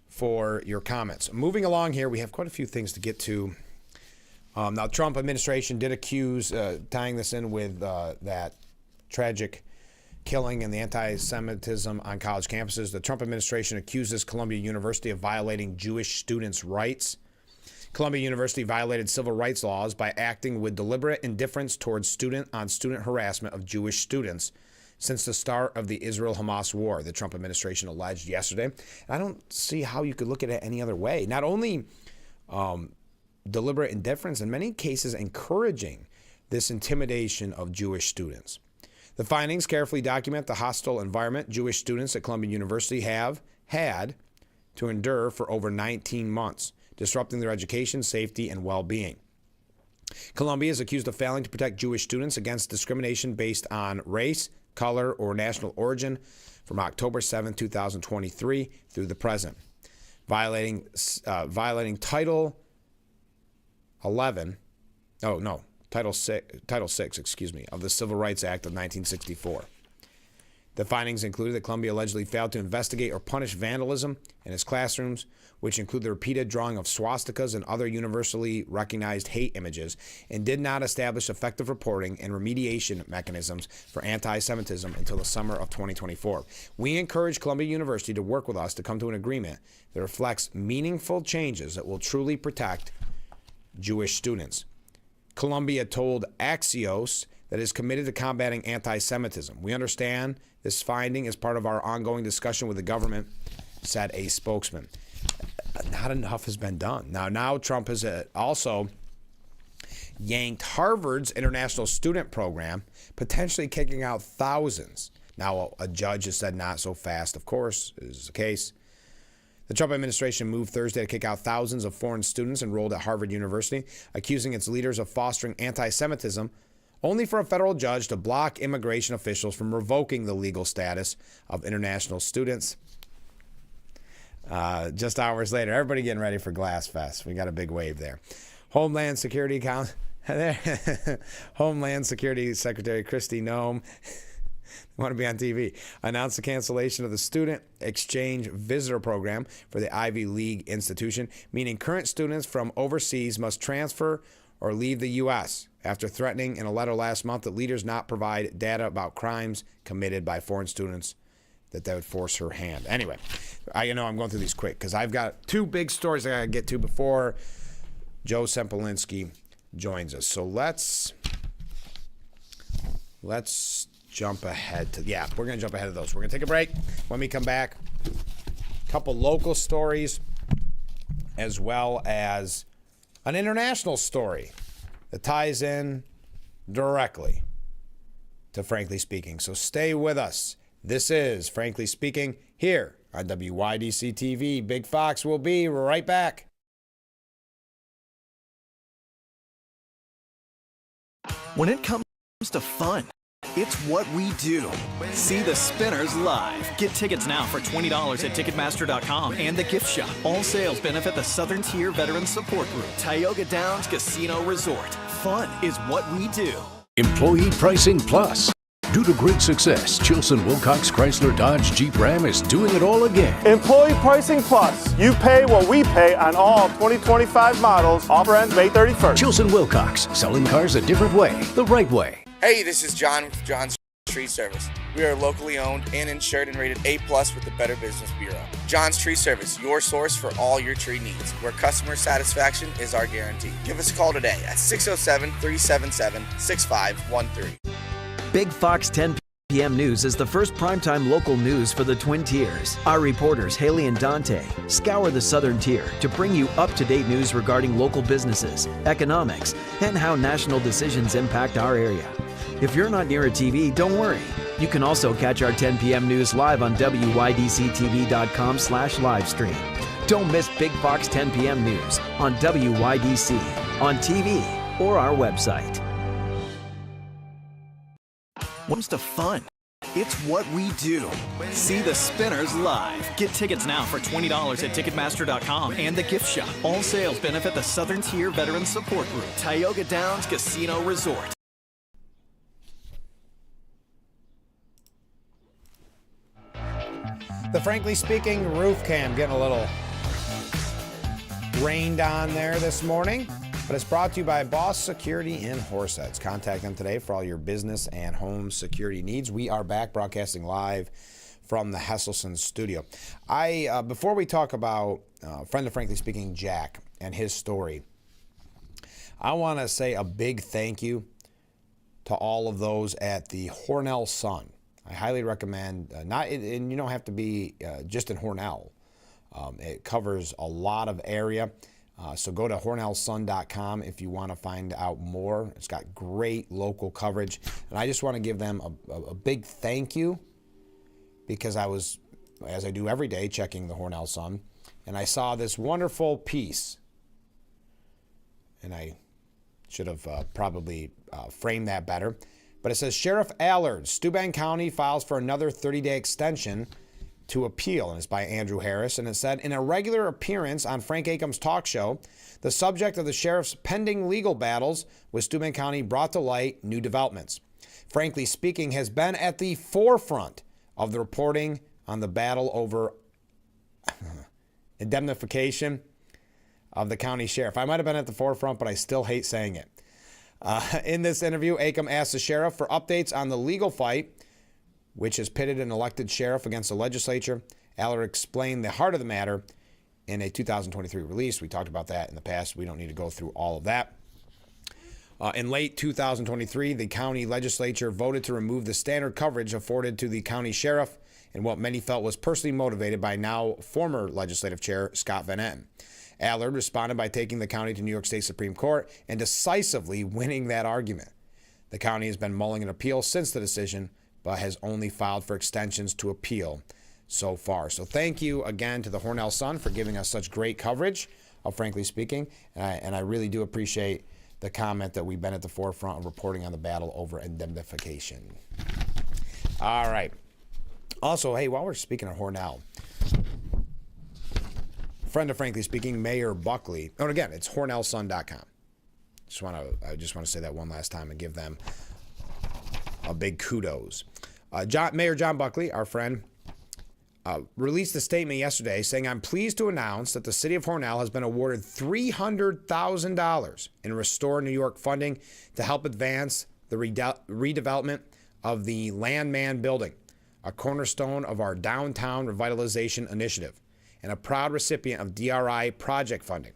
for your comments. Moving along here, we have quite a few things to get to. Now, Trump administration did accuse, tying this in with that tragic killing and the anti-Semitism on college campuses. The Trump administration accuses Columbia University of violating Jewish students' rights. Columbia University violated civil rights laws by acting with deliberate indifference towards student harassment of Jewish students since the start of the Israel-Hamas war, the Trump administration alleged yesterday. I don't see how you could look at it any other way. Not only deliberate indifference, in many cases encouraging this intimidation of Jewish students. The findings carefully document the hostile environment Jewish students at Columbia University have had to endure for over 19 months, disrupting their education, safety, and well-being. Columbia is accused of failing to protect Jewish students against discrimination based on race, color, or national origin from October 7, 2023 through the present, violating Title 6, of the Civil Rights Act of 1964. The findings included that Columbia allegedly failed to investigate or punish vandalism in its classrooms, which include the repeated drawing of swastikas and other universally recognized hate images, and did not establish effective reporting and remediation mechanisms for anti-Semitism until the summer of 2024. We encourage Columbia University to work with us to come to an agreement that reflects meaningful changes that will truly protect Jewish students. Columbia told Axios that is committed to combating anti-Semitism. We understand this finding is part of our ongoing discussion with the government, said a spokesman. Not enough has been done. Now Trump has also yanked Harvard's international student program, potentially kicking out thousands. Now a judge has said not so fast, of course, is the case. The Trump administration moved Thursday to kick out thousands of foreign students enrolled at Harvard University, accusing its leaders of fostering anti-Semitism, only for a federal judge to block immigration officials from revoking the legal status of international students. Just hours later, everybody getting ready for Glass Fest. We got a big wave there. Homeland Security Secretary Kristi Noem, want to be on TV, announced the cancellation of the Student Exchange Visitor Program for the Ivy League institution, meaning current students from overseas must transfer or leave the U.S. after threatening in a letter last month that leaders not provide data about crimes committed by foreign students, that they would force her hand. Anyway, I'm going through these quick because I've got two big stories I got to get to before Joe Sempolinski joins us. So let's jump ahead to, we're going to jump ahead of those. We're going to take a break. When we come back, a couple local stories as well as an international story that ties in directly to Frankly Speaking. So stay with us. This is Frankly Speaking here on WYDC TV. Big Fox will be right back. When it comes to fun, it's what we do. See the Spinners live. Get tickets now for $20 at Ticketmaster.com and the gift shop. All sales benefit the Southern Tier Veterans Support Group, Tioga Downs Casino Resort. Fun is what we do. Employee Pricing Plus. Due to great success, Chilson Wilcox Chrysler Dodge Jeep Ram is doing it all again. Employee Pricing Plus. You pay what we pay on all 2025 models. Offer ends May 31st. Chilson Wilcox, selling cars a different way, the right way. Hey, this is John with John's Tree Service. We are locally owned and insured and rated A+ with the Better Business Bureau. John's Tree Service, your source for all your tree needs, where customer satisfaction is our guarantee. Give us a call today at 607-377-6513. Big Fox 10 p.m. News is the first primetime local news for the Twin Tiers. Our reporters, Haley and Dante, scour the Southern Tier to bring you up-to-date news regarding local businesses, economics, and how national decisions impact our area. If you're not near a TV, don't worry. You can also catch our 10 p.m. news live on WYDCTV.com/livestream. Don't miss Big Fox 10 p.m. News on WYDC, on TV, or our website. What's the fun? It's what we do. See the Spinners live. Get tickets now for $20 at Ticketmaster.com and the gift shop. All sales benefit the Southern Tier Veterans Support Group, Tioga Downs Casino Resort. The Frankly Speaking roof cam getting a little rained on there this morning, but it's brought to you by Boss Security in Horseheads. Contact them today for all your business and home security needs. We are back broadcasting live from the Hesselson studio. Before we talk about friend of Frankly Speaking, Jack, and his story. I want to say a big thank you to all of those at the Hornell Sun. I highly recommend, and you don't have to be just in Hornell. It covers a lot of area. So go to hornellsun.com if you want to find out more. It's got great local coverage. And I just want to give them a big thank you, because I was, as I do every day, checking the Hornell Sun, and I saw this wonderful piece. And I should have probably framed that better. But it says, Sheriff Allard, Steuben County files for another 30-day extension to appeal. And it's by Andrew Harris. And it said, in a regular appearance on Frank Akam's talk show, the subject of the sheriff's pending legal battles with Steuben County brought to light new developments. Frankly Speaking has been at the forefront of the reporting on the battle over indemnification of the county sheriff. I might have been at the forefront, but I still hate saying it. In this interview, Akam asked the sheriff for updates on the legal fight, which has pitted an elected sheriff against the legislature. Allard explained the heart of the matter in a 2023 release. We talked about that in the past. We don't need to go through all of that. In late 2023, the county legislature voted to remove the standard coverage afforded to the county sheriff in what many felt was personally motivated by now former legislative chair Scott Van Etten. Allard responded by taking the county to New York State Supreme Court and decisively winning that argument. The county has been mulling an appeal since the decision, but has only filed for extensions to appeal so far. So thank you again to the Hornell Sun for giving us such great coverage of Frankly Speaking. And I really do appreciate the comment that we've been at the forefront of reporting on the battle over indemnification. All right. Also, hey, while we're speaking of Hornell, friend of Frankly Speaking, Mayor Buckley. Oh, and again, it's hornellsun.com. I just want to say that one last time and give them a big kudos. Mayor John Buckley, our friend, released a statement yesterday saying, I'm pleased to announce that the city of Hornell has been awarded $300,000 in Restore New York funding to help advance the redevelopment of the Landman building, a cornerstone of our downtown revitalization initiative, and a proud recipient of DRI project funding.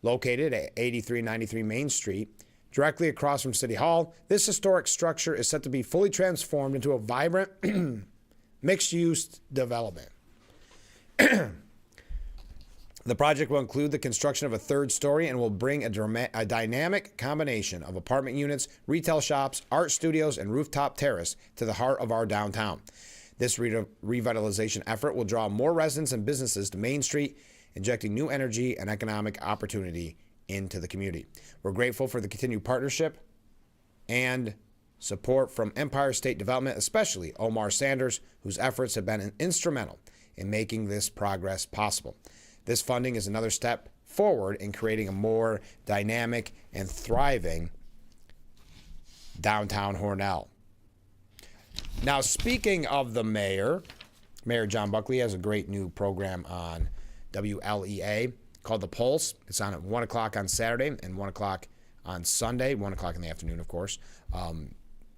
Located at 8393 Main Street, directly across from City Hall, this historic structure is set to be fully transformed into a vibrant, mixed-use development. The project will include the construction of a third story and will bring a dynamic combination of apartment units, retail shops, art studios, and rooftop terrace to the heart of our downtown. This revitalization effort will draw more residents and businesses to Main Street, injecting new energy and economic opportunity into the community. We're grateful for the continued partnership and support from Empire State Development, especially Omar Sanders, whose efforts have been instrumental in making this progress possible. This funding is another step forward in creating a more dynamic and thriving downtown Hornell. Now, speaking of the mayor, Mayor John Buckley has a great new program on WLEA called The Pulse. It's on at 1 o'clock on Saturday and 1 o'clock on Sunday, 1 o'clock in the afternoon, of course.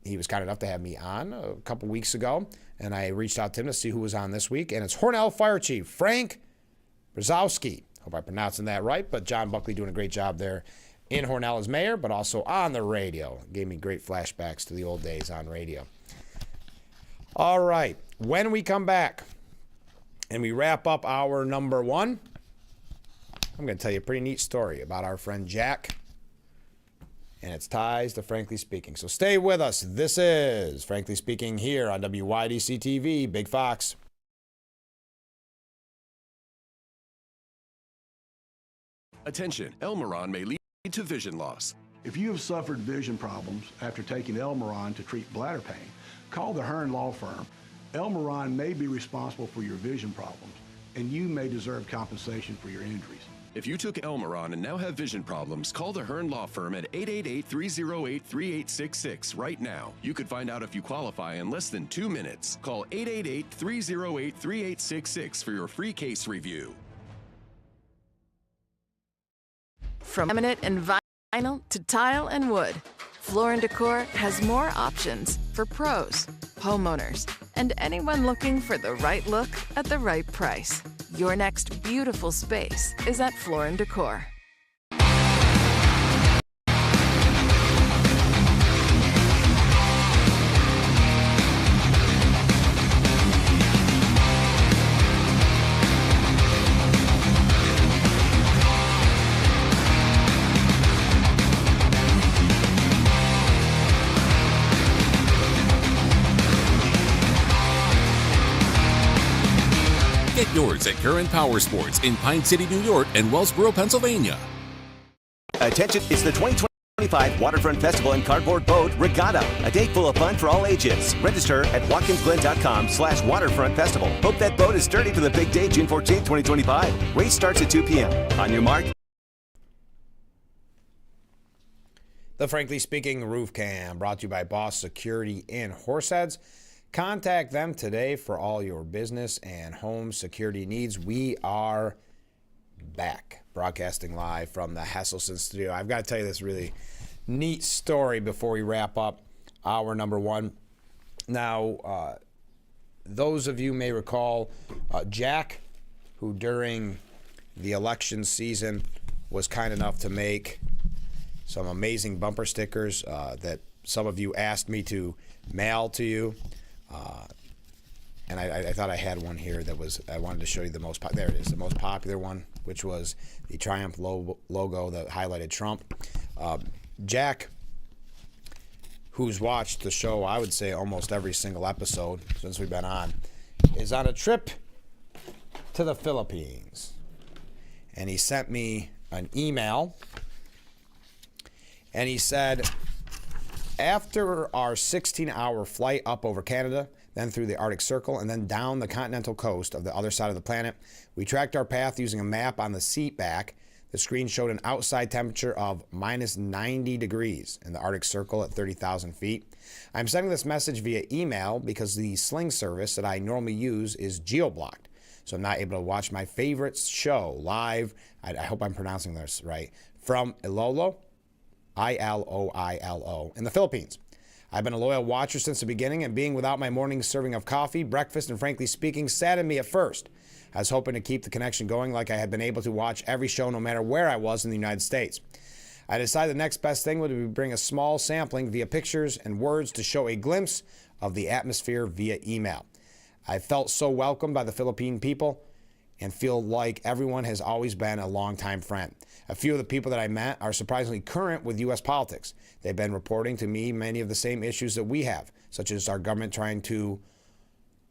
He was kind enough to have me on a couple weeks ago, and I reached out to him to see who was on this week, and it's Hornell Fire Chief Frank Brzezowski. Hope I'm pronouncing that right, but John Buckley doing a great job there in Hornell as mayor, but also on the radio. Gave me great flashbacks to the old days on radio. All right, when we come back and we wrap up our number one, I'm going to tell you a pretty neat story about our friend Jack and its ties to Frankly Speaking. So stay with us. This is Frankly Speaking here on WYDC TV, Big Fox. Attention, Elmeron may lead to vision loss. If you have suffered vision problems after taking Elmeron to treat bladder pain, call the Hearn Law Firm. Elmeron may be responsible for your vision problems, and you may deserve compensation for your injuries. If you took Elmeron and now have vision problems, call the Hearn Law Firm at 888-308-3866 right now. You could find out if you qualify in less than 2 minutes. Call 888-308-3866 for your free case review. From laminate and vinyl to tile and wood, Floor & Decor has more options for pros, homeowners, and anyone looking for the right look at the right price. Your next beautiful space is at Floor & Decor. Get yours at Current Power Sports in Pine City, New York and Wellsboro, Pennsylvania. Attention, it's the 2025 Waterfront Festival and Cardboard Boat Regatta, a day full of fun for all ages. Register at watkinsglen.com/waterfront festival. Hope that boat is sturdy for the big day, June 14th, 2025. Race starts at 2 p.m. On your mark. The Frankly Speaking Roof Cam, brought to you by Boss Security in Horseheads. Contact them today for all your business and home security needs. We are back, broadcasting live from the Hasselson studio. I've got to tell you this really neat story before we wrap up hour number one. Now, those of you may recall Jack, who during the election season was kind enough to make some amazing bumper stickers that some of you asked me to mail to you. And I thought I had one here that was, I wanted to show you the most, there it is, the most popular one, which was the Triumph logo that highlighted Trump. Jack, who's watched the show, I would say almost every single episode since we've been on, is on a trip to the Philippines. And he sent me an email. And he said, after our 16-hour flight up over Canada, then through the Arctic Circle, and then down the continental coast of the other side of the planet, we tracked our path using a map on the seat back. The screen showed an outside temperature of minus 90 degrees in the Arctic Circle at 30,000 feet. I'm sending this message via email because the Sling service that I normally use is geo-blocked, so I'm not able to watch my favorite show live. I hope I'm pronouncing this right. From Iloilo, I-L-O-I-L-O, in the Philippines. I've been a loyal watcher since the beginning, and being without my morning serving of coffee, breakfast, and Frankly Speaking saddened me at first. I was hoping to keep the connection going like I had been able to watch every show no matter where I was in the United States. I decided the next best thing would be to bring a small sampling via pictures and words to show a glimpse of the atmosphere via email. I felt so welcomed by the Philippine people and feel like everyone has always been a longtime friend. A few of the people that I met are surprisingly current with U.S. politics. They've been reporting to me many of the same issues that we have, such as our government trying to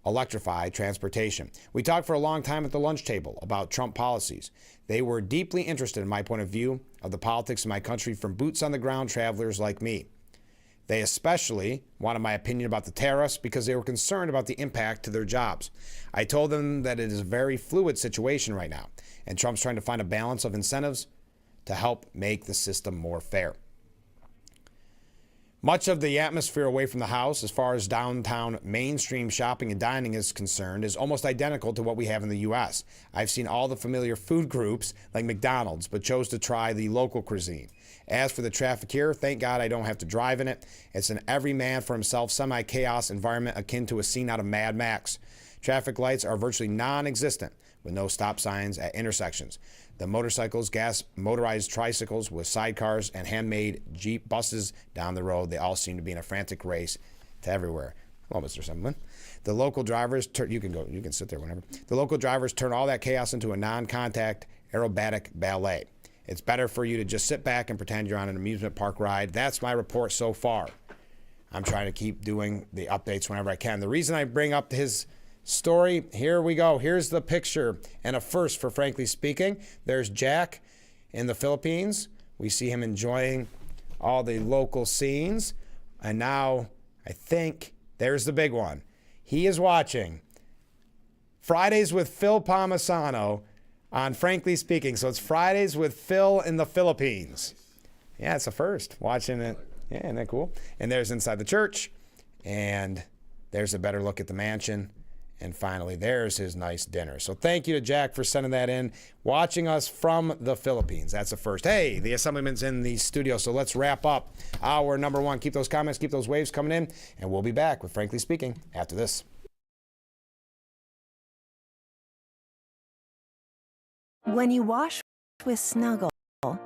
electrify transportation. We talked for a long time at the lunch table about Trump policies. They were deeply interested in my point of view of the politics of my country from boots on the ground travelers like me. They especially wanted my opinion about the tariffs because they were concerned about the impact to their jobs. I told them that it is a very fluid situation right now, and Trump's trying to find a balance of incentives to help make the system more fair. Much of the atmosphere away from the house, as far as downtown mainstream shopping and dining is concerned, is almost identical to what we have in the U.S. I've seen all the familiar food groups like McDonald's, but chose to try the local cuisine. As for the traffic here, thank God I don't have to drive in it. It's an every man for himself semi-chaos environment akin to a scene out of Mad Max. Traffic lights are virtually non-existent with no stop signs at intersections. The motorcycles, gas motorized tricycles with sidecars, and handmade Jeep buses down the road, they all seem to be in a frantic race to everywhere. Well, Mr. Semblin. The local drivers, you can sit there whenever. The local drivers turn all that chaos into a non-contact aerobatic ballet. It's better for you to just sit back and pretend you're on an amusement park ride. That's my report so far. I'm trying to keep doing the updates whenever I can. The reason I bring up his story, here we go. Here's the picture, and a first for Frankly Speaking. There's Jack in the Philippines. We see him enjoying all the local scenes. And now, I think, there's the big one. He is watching Fridays with Phil Palmisano on Frankly Speaking. So it's Fridays with Phil in the Philippines. Yeah, it's a first. Watching it. Yeah, isn't that cool? And there's inside the church. And there's a better look at the mansion. And finally, there's his nice dinner. So thank you to Jack for sending that in. Watching us from the Philippines. That's a first. Hey, the Assemblyman's in the studio. So let's wrap up hour number one. Keep those comments, keep those waves coming in. And we'll be back with Frankly Speaking after this. When you wash with Snuggle,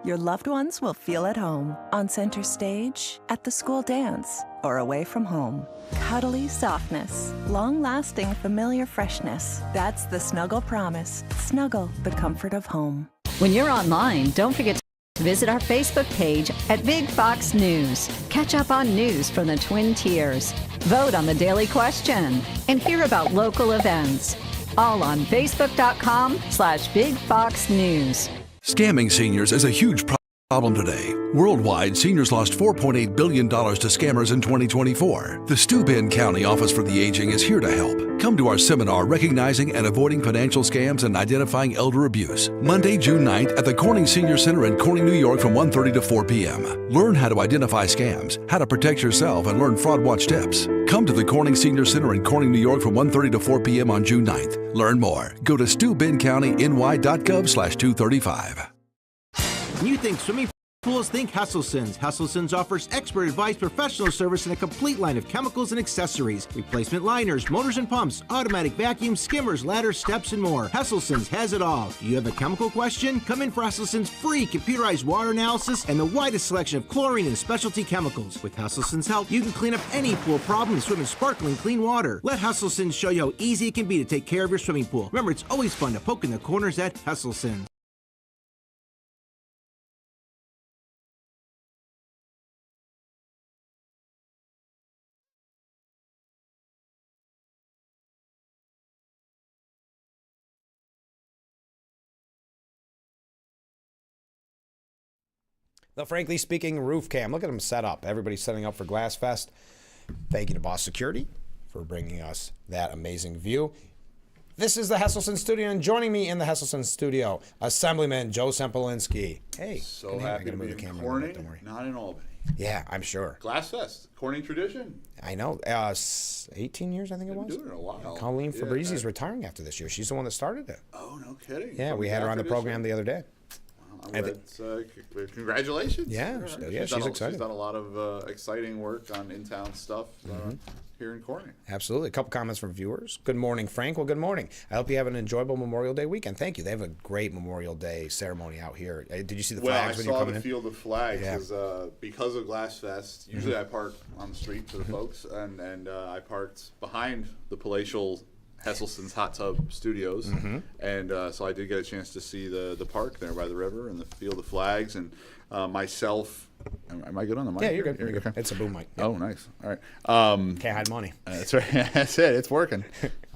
your loved ones will feel at home on center stage, at the school dance, or away from home. Cuddly softness, long-lasting familiar freshness. That's the Snuggle promise. Snuggle, the comfort of home. When you're online, don't forget to visit our Facebook page at Big Fox News. Catch up on news from the Twin Tiers. Vote on the daily question and hear about local events. All on Facebook.com/BigFoxNews. Scamming seniors is a huge problem today. Worldwide, seniors lost $4.8 billion to scammers in 2024. The Steuben County Office for the Aging is here to help. Come to our seminar recognizing and avoiding financial scams and identifying elder abuse. Monday, June 9th at the Corning Senior Center in Corning, New York from 1:30 to 4 p.m. Learn how to identify scams, how to protect yourself, and learn fraud watch tips. Come to the Corning Senior Center in Corning, New York from 1:30 to 4 p.m. on June 9th. Learn more. Go to SteubenCountyNY.gov/235. When you think swimming pools, think Hesselson's. Hesselson's offers expert advice, professional service, and a complete line of chemicals and accessories. Replacement liners, motors and pumps, automatic vacuums, skimmers, ladders, steps, and more. Hesselson's has it all. Do you have a chemical question? Come in for Hesselson's free computerized water analysis and the widest selection of chlorine and specialty chemicals. With Hesselson's help, you can clean up any pool problem and swim in sparkling clean water. Let Hesselson's show you how easy it can be to take care of your swimming pool. Remember, it's always fun to poke in the corners at Hesselson's. The Frankly Speaking roof cam. Look at them set up. Everybody's setting up for Glass Fest. Thank you to Boss Security for bringing us that amazing view. This is the Hesselson Studio, and joining me in the Hesselson Studio, Assemblyman Joe Sempolinski. Hey. So happy to be in Corning, not in Albany. Yeah, I'm sure. Glass Fest, Corning tradition. I know. 18 years, I think it was. Been doing it a while. Colleen Fabrizi's retiring after this year. She's the one that started it. Oh, no kidding. Yeah, we had her on the program the other day. Congratulations. Yeah, she's excited. She's done a lot of exciting work on in-town stuff here in Corning. Absolutely. A couple comments from viewers. Good morning, Frank. Well, good morning. I hope you have an enjoyable Memorial Day weekend. Thank you. They have a great Memorial Day ceremony out here. Did you see the flags when you were coming in? Well, I saw the field of flags because of Glass Fest. Usually I park on the street for the folks, and I parked behind the palatial Hesselson's Hot Tub Studios, and so I did get a chance to see the park there by the river and the field of flags, and myself. Am I good on the mic? Yeah, you're good. You're good. It's a boom mic. Oh, nice. All right. Can't hide money. That's right. That's it. It's working.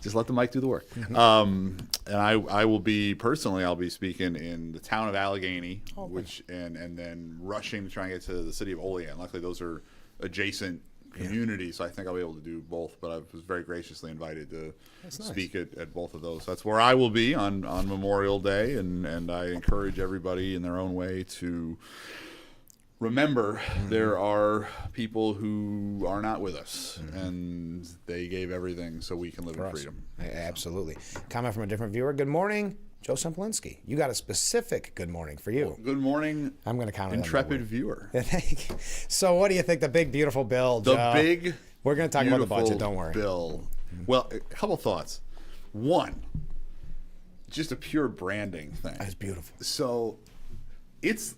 Just let the mic do the work. And I will be personally. I'll be speaking in the town of Allegheny, and then rushing to try and get to the city of Olean. Luckily, those are adjacent community, so I think I'll be able to do both, but I was very graciously invited to speak at both of those. That's where I will be on Memorial Day, and I encourage everybody in their own way to remember there are people who are not with us, and they gave everything so we can live in freedom. Absolutely. Comment from a different viewer. Good morning, Joe Sempolinski. You got a specific good morning for you. Well, good morning. I'm going to count it. Intrepid viewer. Thank you. So, what do you think? The big beautiful bill. We're going to talk about the budget. Don't worry. Bill. Well, a couple thoughts. One, just a pure branding thing. That's beautiful. So, it's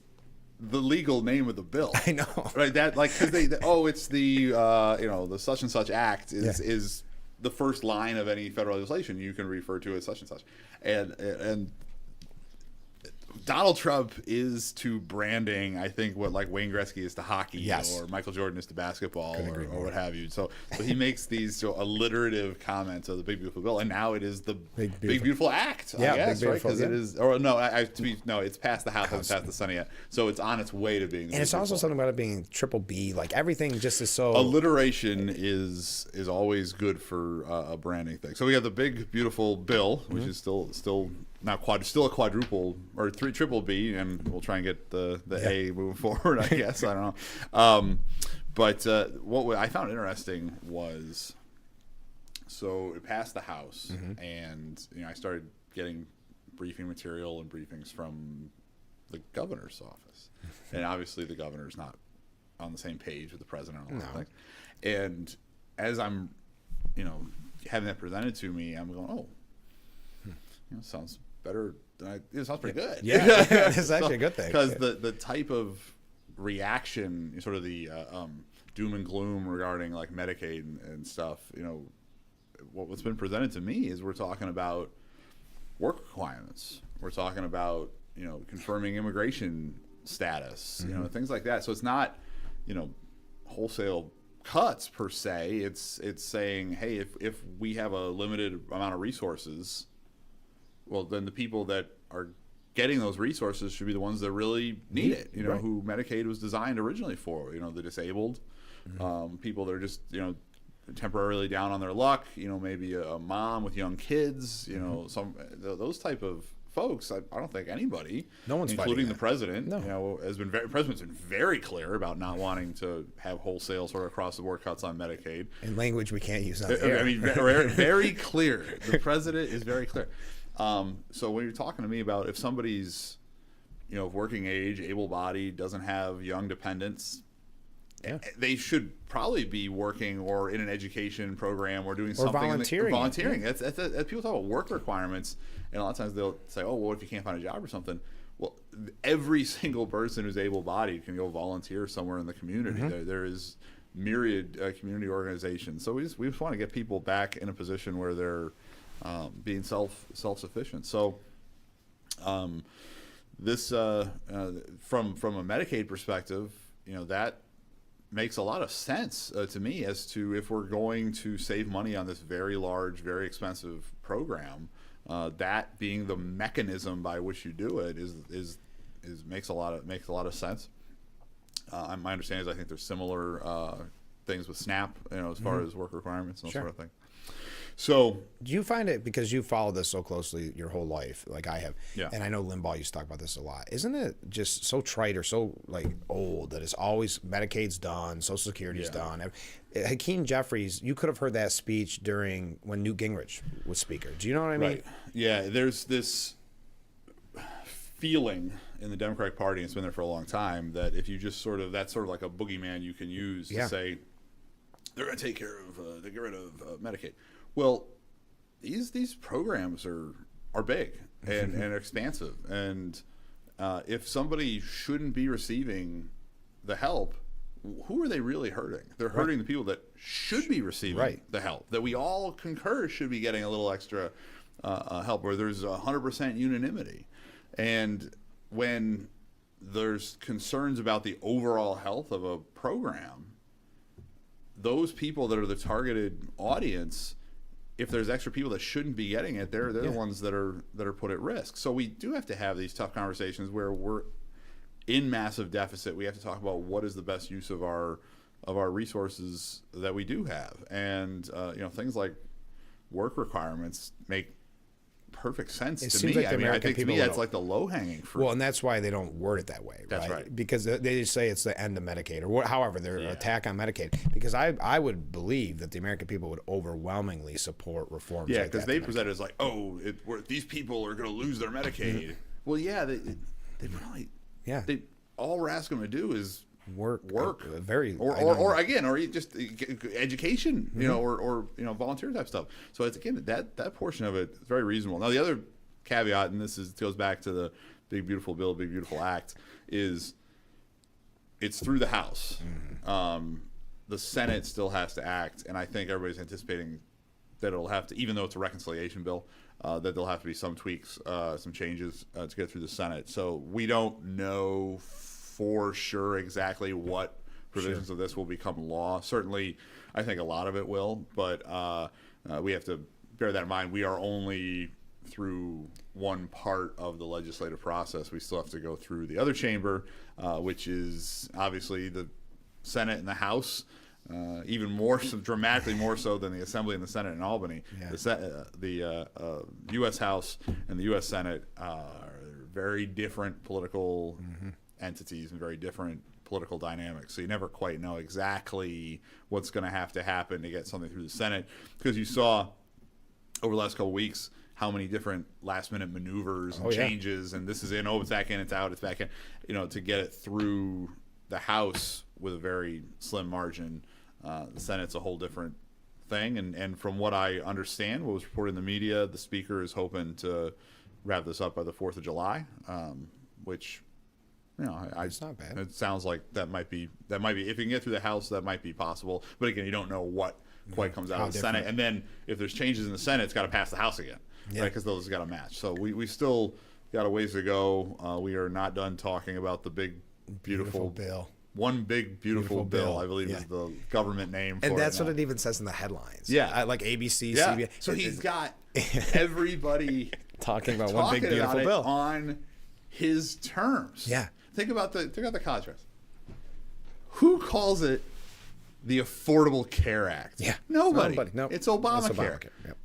the legal name of the bill. I know. Right? That because it's the the such and such act is the first line of any federal legislation you can refer to as such and such, and Donald Trump is to branding, I think, what like Wayne Gretzky is to hockey, or Michael Jordan is to basketball, or what have you. So he makes these alliterative comments of the Big Beautiful Bill, and now it is the Big Beautiful Act. I guess, right? Because it is, or no, it's past the House, hasn't passed the Senate yet, so it's on its way to being. And it's also something about it being triple B, like everything just is so. Alliteration is always good for a branding thing. So we got the Big Beautiful Bill, which is still still a quadruple or triple B, and we'll try and get the A moving forward, I guess. I don't know. But what I found interesting was, so it passed the House, and I started getting briefing material and briefings from the governor's office, and obviously the governor's not on the same page with the president and all that thing. And as I'm, having that presented to me, I'm going, sounds better. It sounds pretty good. Yeah, it's actually a good thing. Because the type of reaction, sort of the doom and gloom regarding like Medicaid and stuff, what's been presented to me is we're talking about work requirements. We're talking about, confirming immigration status, things like that. So it's not, wholesale cuts per se. It's saying, hey, if we have a limited amount of resources, well, then the people that are getting those resources should be the ones that really need it. You know, Right. who Medicaid was designed originally for. You know, the disabled, people that are just temporarily down on their luck. You know, maybe a mom with young kids. You know, those type of folks. I don't think anybody, No one's including fighting the that. president, No. you know, the president's been very clear about not wanting to have wholesale sort of across the board cuts on Medicaid. In language we can't use on the air. I mean, very clear. The president is very clear. So when you're talking to me about if somebody's, of working age, able-bodied, doesn't have young dependents, they should probably be working or in an education program or doing something. Volunteering. Volunteering. That's people talk about work requirements, and a lot of times they'll say, "Oh, well, if you can't find a job or something." Well, every single person who's able-bodied can go volunteer somewhere in the community. There is myriad community organizations. So we just want to get people back in a position where they're being self-sufficient. So this from a Medicaid perspective, that makes a lot of sense to me as to if we're going to save money on this very large, very expensive program, that being the mechanism by which you do it is makes a lot of sense. My understanding is I think there's similar things with SNAP, as far as work requirements and that sort of thing. So do you find it, because you follow this so closely your whole life, like I have, Yeah. and I know Limbaugh used to talk about this a lot, isn't it just so trite or so like old that it's always Medicaid's done, Social Security's done? Hakeem Jeffries, you could have heard that speech during when Newt Gingrich was speaker. Do you know what I mean? Right. Yeah, there's this feeling in the Democratic Party, and it's been there for a long time, that if you just that's sort of like a boogeyman you can use to say they're going to take care of, they get rid of Medicaid. Well, these programs are big and expansive, and if somebody shouldn't be receiving the help, who are they really hurting? They're hurting the people that should be receiving the help, that we all concur should be getting a little extra help, where there's 100% unanimity. And when there's concerns about the overall health of a program, those people that are the targeted audience, if there's extra people that shouldn't be getting it, they're the ones that are put at risk. So we do have to have these tough conversations where we're in massive deficit. We have to talk about what is the best use of our resources that we do have, and things like work requirements make perfect sense to me. Like I think to me that's like the low-hanging fruit. Well, and that's why they don't word it that way. That's right. Because they just say it's the end of Medicaid, or however their attack on Medicaid. Because I would believe that the American people would overwhelmingly support reforms. Yeah, like because that they to present it as like, these people are going to lose their Medicaid. Well, yeah, they probably all we're asking them to do is work, or just education, or volunteer type stuff. So it's again that portion of it is very reasonable. Now the other caveat, and this goes back to the Big Beautiful Bill, Big Beautiful Act, is it's through the House. The Senate still has to act, and I think everybody's anticipating that it'll have to, even though it's a reconciliation bill, that there'll have to be some tweaks, some changes to get through the Senate. So we don't know for sure exactly what provisions of this will become law. Certainly, I think a lot of it will, but we have to bear that in mind. We are only through one part of the legislative process. We still have to go through the other chamber, which is obviously the Senate and the House, even more so, dramatically more so than the Assembly and the Senate in Albany. The U.S. House and the U.S. Senate are very different political entities and very different political dynamics. So you never quite know exactly what's going to happen to get something through the Senate, because you saw over the last couple of weeks how many different last-minute maneuvers and changes, and this is in, it's back in, it's out, it's back in, to get it through the House with a very slim margin. The Senate's a whole different thing, and from what I understand, what was reported in the media, the Speaker is hoping to wrap this up by the 4th of July, which, it's not bad. It sounds like that might be if you can get through the House, that might be possible. But again, you don't know what quite comes out of the Senate, and then if there's changes in the Senate, it's got to pass the House again, right? Because those got to match. So we still got a ways to go. We are not done talking about the big beautiful bill. One Big Beautiful Bill, I believe is the government name for it. And that's now. what it even says in the headlines. Yeah. Like ABC, Yeah. CBS. So he's got everybody talking about One Big Beautiful Bill on his terms. Yeah. Think about the contrast. Who calls it the Affordable Care Act? Yeah. Nobody. No. It's Obamacare. It's Obamacare. Yep.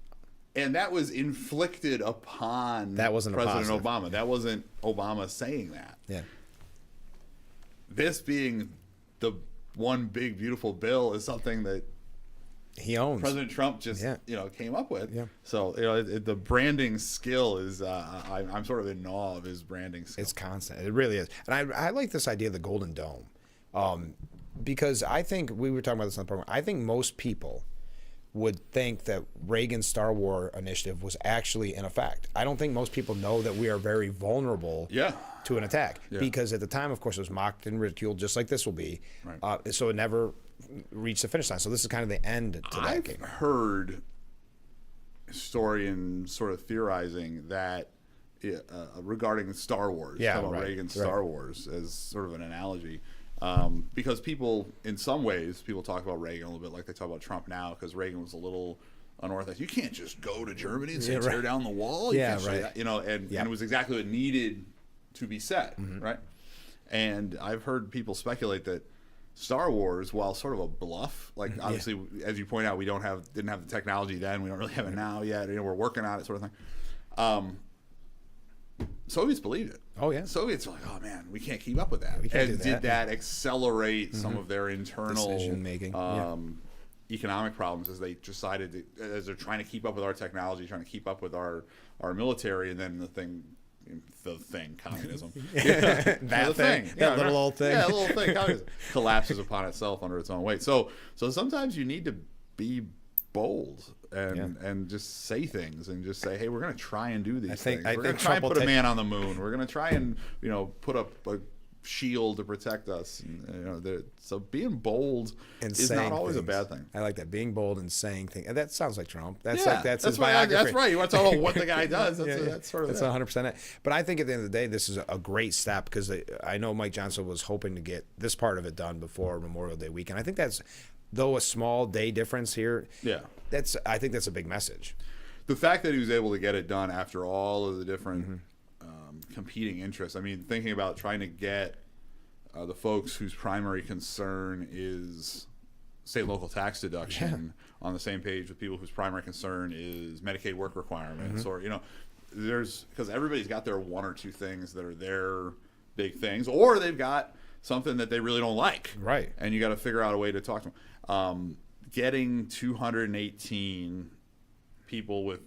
And that was inflicted upon wasn't President Obama. That wasn't Obama saying that. Yeah. This being the One Big Beautiful Bill is something that he owns. President Trump just came up with. Yeah. So the branding skill is I'm sort of in awe of his branding skill. It's constant. It really is. And I like this idea of the Golden Dome, because I think we were talking about this on the program. I think most people would think that Reagan's Star War initiative was actually in effect. I don't think most people know that we are very vulnerable to an attack, because at the time, of course, it was mocked and ridiculed, just like this will be. Right. So it never reached the finish line. So this is kind of the end to that game. I've heard historians sort of theorizing that regarding Star Wars, Reagan's Star Wars as sort of an analogy. Because people, in some ways, people talk about Reagan a little bit like they talk about Trump now, because Reagan was a little unorthodox. You can't just go to Germany and say tear down the wall. You can't say that, and it was exactly what needed to be said, right? And I've heard people speculate that Star Wars, while sort of a bluff, like obviously, as you point out, we didn't have the technology then, we don't really have it now yet. We're working on it, sort of thing. Soviets believed it. Oh yeah. Soviets were like, oh man, we can't keep up with that. Did that accelerate some of their internal decision making, economic problems as they decided as they're trying to keep up with our technology, trying to keep up with our military, and then the thing, communism. That thing. That little old thing. Yeah, little thing, communism collapses upon itself under its own weight. So sometimes you need to be bold and just say things and just say, hey, we're going to try and do these things. We're going to try and put a man on the moon. We're going to try and put up a shield to protect us. And, so being bold is not always a bad thing. I like that, being bold and saying things. And that sounds like Trump. That's his right. biography. That's right. You want to talk about what the guy does. That's sort of that's 100% it. But I think at the end of the day, this is a great step, because I know Mike Johnson was hoping to get this part of it done before Memorial Day weekend. I think that's, though a small day difference here, I think that's a big message. The fact that he was able to get it done after all of the different competing interests. I mean, thinking about trying to get the folks whose primary concern is state local tax deduction on the same page with people whose primary concern is Medicaid work requirements, or there's, because everybody's got their one or two things that are their big things, or they've got something that they really don't like, right? And you got to figure out a way to talk to them. Getting 218 people with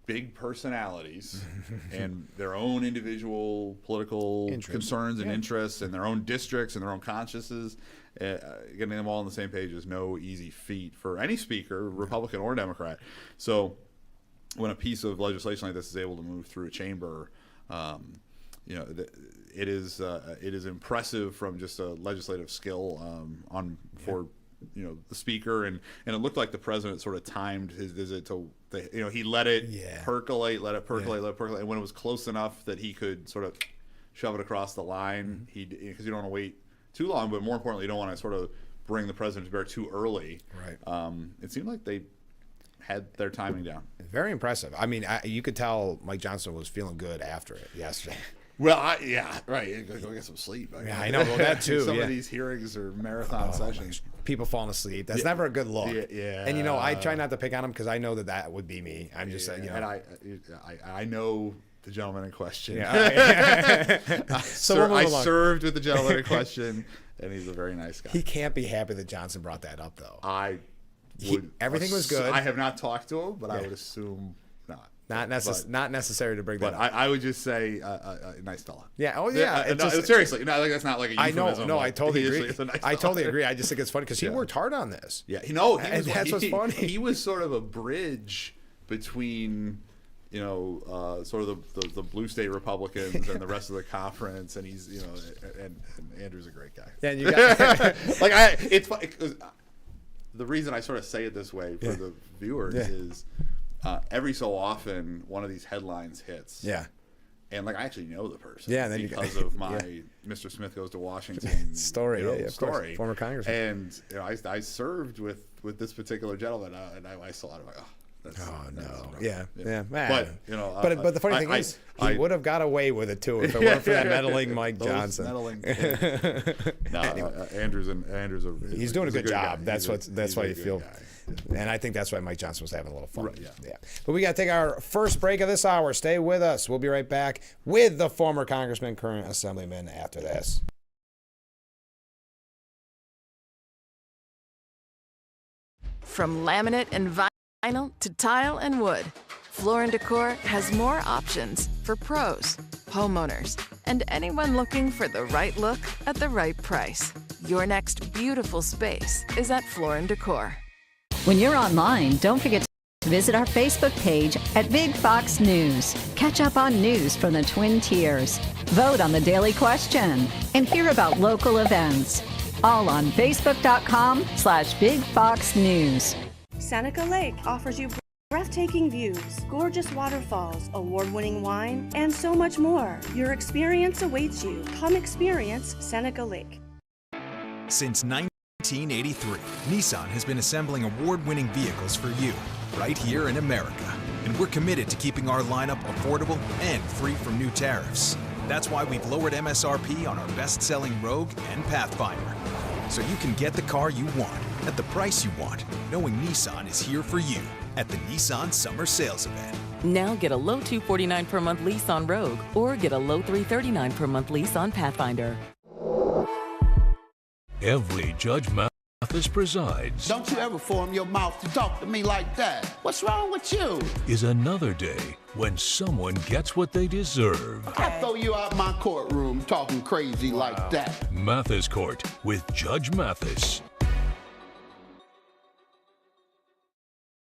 big personalities and their own individual political concerns and interests and their own districts and their own consciences, getting them all on the same page is no easy feat for any speaker, Republican or Democrat. So when a piece of legislation like this is able to move through a chamber, it is impressive from just a legislative skill for the speaker, and it looked like the president sort of timed his visit to he let it percolate, and when it was close enough that he could sort of shove it across the line, because you don't want to wait too long, but more importantly, you don't want to sort of bring the president to bear too early. Right. It seemed like they had their timing down. Very impressive. I mean, you could tell Mike Johnson was feeling good after it yesterday. Well, right. Go get some sleep. I know. Well, that too. Some of these hearings are marathon sessions. People falling asleep. That's never a good look. Yeah. And I try not to pick on him, because I know that would be me. I'm just saying. And I know the gentleman in question. Yeah. I served with the gentleman in question, and he's a very nice guy. He can't be happy that Johnson brought that up, though. Everything was good. I have not talked to him, but I would assume not. Not necessary to bring that up. But I would just say a nice fella. Yeah. Oh yeah. Seriously, that's not like a euphemism. I know. I totally agree. I totally agree. I just think it's funny because he worked hard on this. Yeah. That's what's funny. He was sort of a bridge between sort of the blue state Republicans and the rest of the conference, and he's and Andrew's a great guy. Yeah. And you got it's funny because the reason I sort of say it this way for the viewers is every so often one of these headlines hits. Yeah. And like I actually know the person, Yeah, and then because of my Mr. Smith Goes to Washington story, of story, course. Former congressman. And I served with this particular gentleman, and I saw it. I'm like, that's rough. Yeah. But but the funny thing is, he would have got away with it too if it weren't for that meddling Mike Johnson. Andrew's he's doing a good job. Guy. That's why you feel. Guy. And I think that's why Mike Johnson was having a little fun. Right, yeah. But we got to take our first break of this hour. Stay with us. We'll be right back with the former congressman, current assemblyman after this. From laminate and vinyl to tile and wood, Floor & Decor has more options for pros, homeowners, and anyone looking for the right look at the right price. Your next beautiful space is at Floor & Decor. When you're online, don't forget to visit our Facebook page at Big Fox News. Catch up on news from the Twin Tiers. Vote on the daily question and hear about local events. All on Facebook.com/Big Fox News. Seneca Lake offers you breathtaking views, gorgeous waterfalls, award-winning wine, and so much more. Your experience awaits you. Come experience Seneca Lake. Since 1983, Nissan has been assembling award-winning vehicles for you, right here in America. And we're committed to keeping our lineup affordable and free from new tariffs. That's why we've lowered MSRP on our best-selling Rogue and Pathfinder. So you can get the car you want, at the price you want, knowing Nissan is here for you at the Nissan Summer Sales Event. Now get a low $249 per month lease on Rogue or get a low $339 per month lease on Pathfinder. Every Judge Mathis presides Don't you ever form your mouth to talk to me like that. What's wrong with you? is another day when someone gets what they deserve. I throw you out my courtroom talking crazy like that. Mathis Court with Judge Mathis.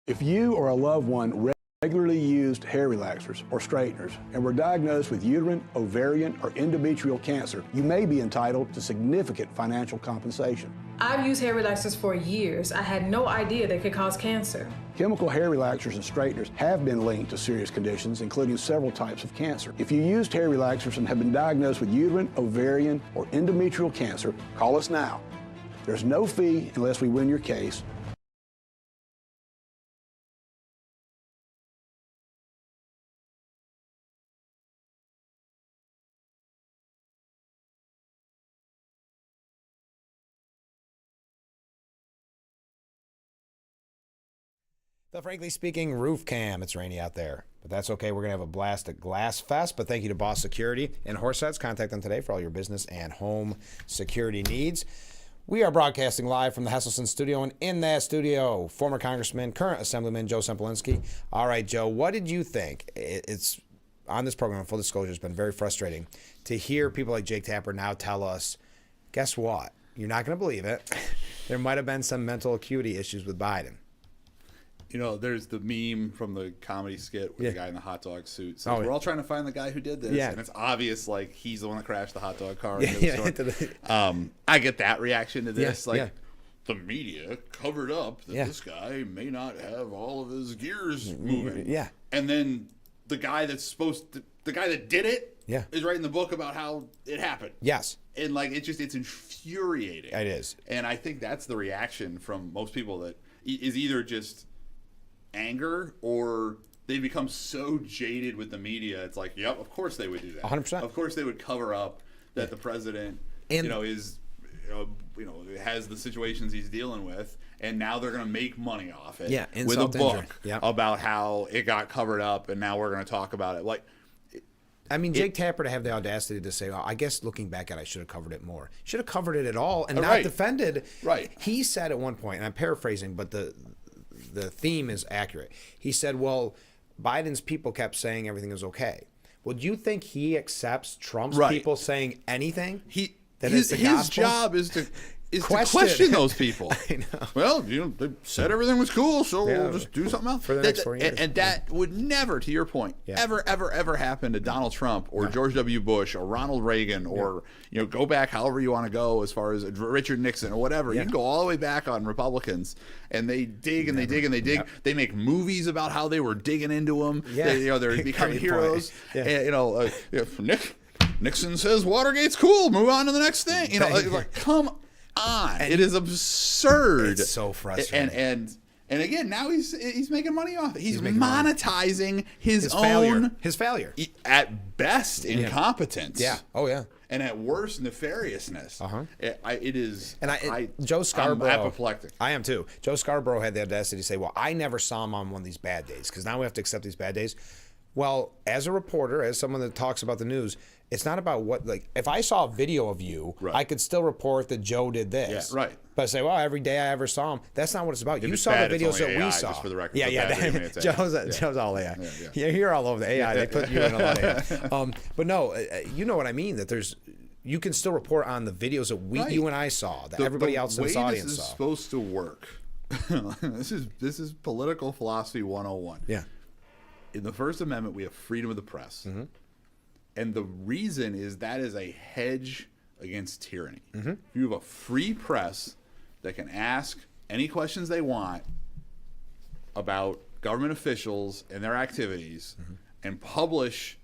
If you or a loved one regularly used hair relaxers or straighteners and were diagnosed with uterine, ovarian, or endometrial cancer, you may be entitled to significant financial compensation. I've used hair relaxers for years. I had no idea they could cause cancer. Chemical hair relaxers and straighteners have been linked to serious conditions, including several types of cancer. If you used hair relaxers and have been diagnosed with uterine, ovarian, or endometrial cancer, call us now. There's no fee unless we win your case. The Frankly Speaking Roof Cam. It's rainy out there, but that's okay. We're going to have a blast at Glass Fest, but thank you to Boss Security and Horsets. Contact them today for all your business and home security needs. We are broadcasting live from the Hesselson studio, and in that studio, former Congressman, current Assemblyman Joe Sempolinski. All right, Joe, what did you think? It's on this program, full disclosure, it's been very frustrating to hear people like Jake Tapper now tell us, guess what? You're not going to believe it. There might have been some mental acuity issues with Biden. You know, there's the meme from the comedy skit with the guy in the hot dog suit. So we're all trying to find the guy who did this. And it's obvious, like, he's the one that crashed the hot dog car. I get that reaction to this. The media covered up that this guy may not have all of his gears moving. Yeah. And then the guy that's the guy that did it is writing the book about how it happened. Yes. And, like, it's infuriating. It is. And I think that's the reaction from most people, that is either just anger or they become so jaded with the media. It's like, yep, of course they would do that. 100%. Of course they would cover up that the president, is, has the situations he's dealing with, and now they're going to make money off it. Yeah, with a book injury. about how it got covered up, and now we're going to talk about it. Like, I mean, Jake Tapper to have the audacity to say, well, I guess looking back at it, I should have covered it more. Should have covered it at all and not defended. Right. He said at one point, and I'm paraphrasing, but the theme is accurate. He said, well, Biden's people kept saying everything was okay. Well, do you think he accepts Trump's people saying anything? His job is is to question those people. I know. Well, they said everything was cool, so we'll just do something else for the next 4 years. And that would never, to your point, ever happen to Donald Trump or George W. Bush or Ronald Reagan or go back however you want to go as far as Richard Nixon or whatever. You can go all the way back on Republicans, and they dig and they dig and they dig. They make movies about how they were digging into them. They're becoming heroes. Nixon says Watergate's cool. Move on to the next thing. Like come on, it is absurd. It's so frustrating. And again, now he's making money off it. He's monetizing his own failure. At best, incompetence. Yeah. Oh yeah. And at worst, nefariousness. It is. And Joe Scarborough. I'm apoplectic. I am too. Joe Scarborough had the audacity to say, "Well, I never saw him on one of these bad days because now we have to accept these bad days." Well, as a reporter, as someone that talks about the news, it's not about what, like, if I saw a video of you, I could still report that Joe did this. Yeah, right. But I say, well, every day I ever saw him. That's not what it's about. If you it's saw bad, the videos it's only that we AI, saw. just for the record. Joe's all AI. Yeah, you're all over the AI. They put you in a lot of AI. But no, you know what I mean, that you can still report on the videos that you and I saw, that everybody else in this audience saw. This is supposed to work. This is political philosophy 101. Yeah. In the First Amendment, we have freedom of the press. And the reason is that is a hedge against tyranny. If you have a free press that can ask any questions they want about government officials and their activities and publish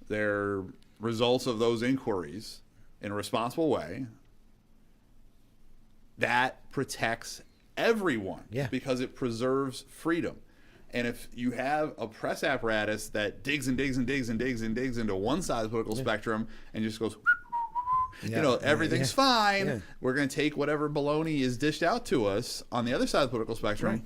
their results of those inquiries in a responsible way, that protects everyone because it preserves freedom. And if you have a press apparatus that digs and digs and digs and digs and digs into one side of the political spectrum and just goes, everything's fine. We're going to take whatever baloney is dished out to us on the other side of the political spectrum.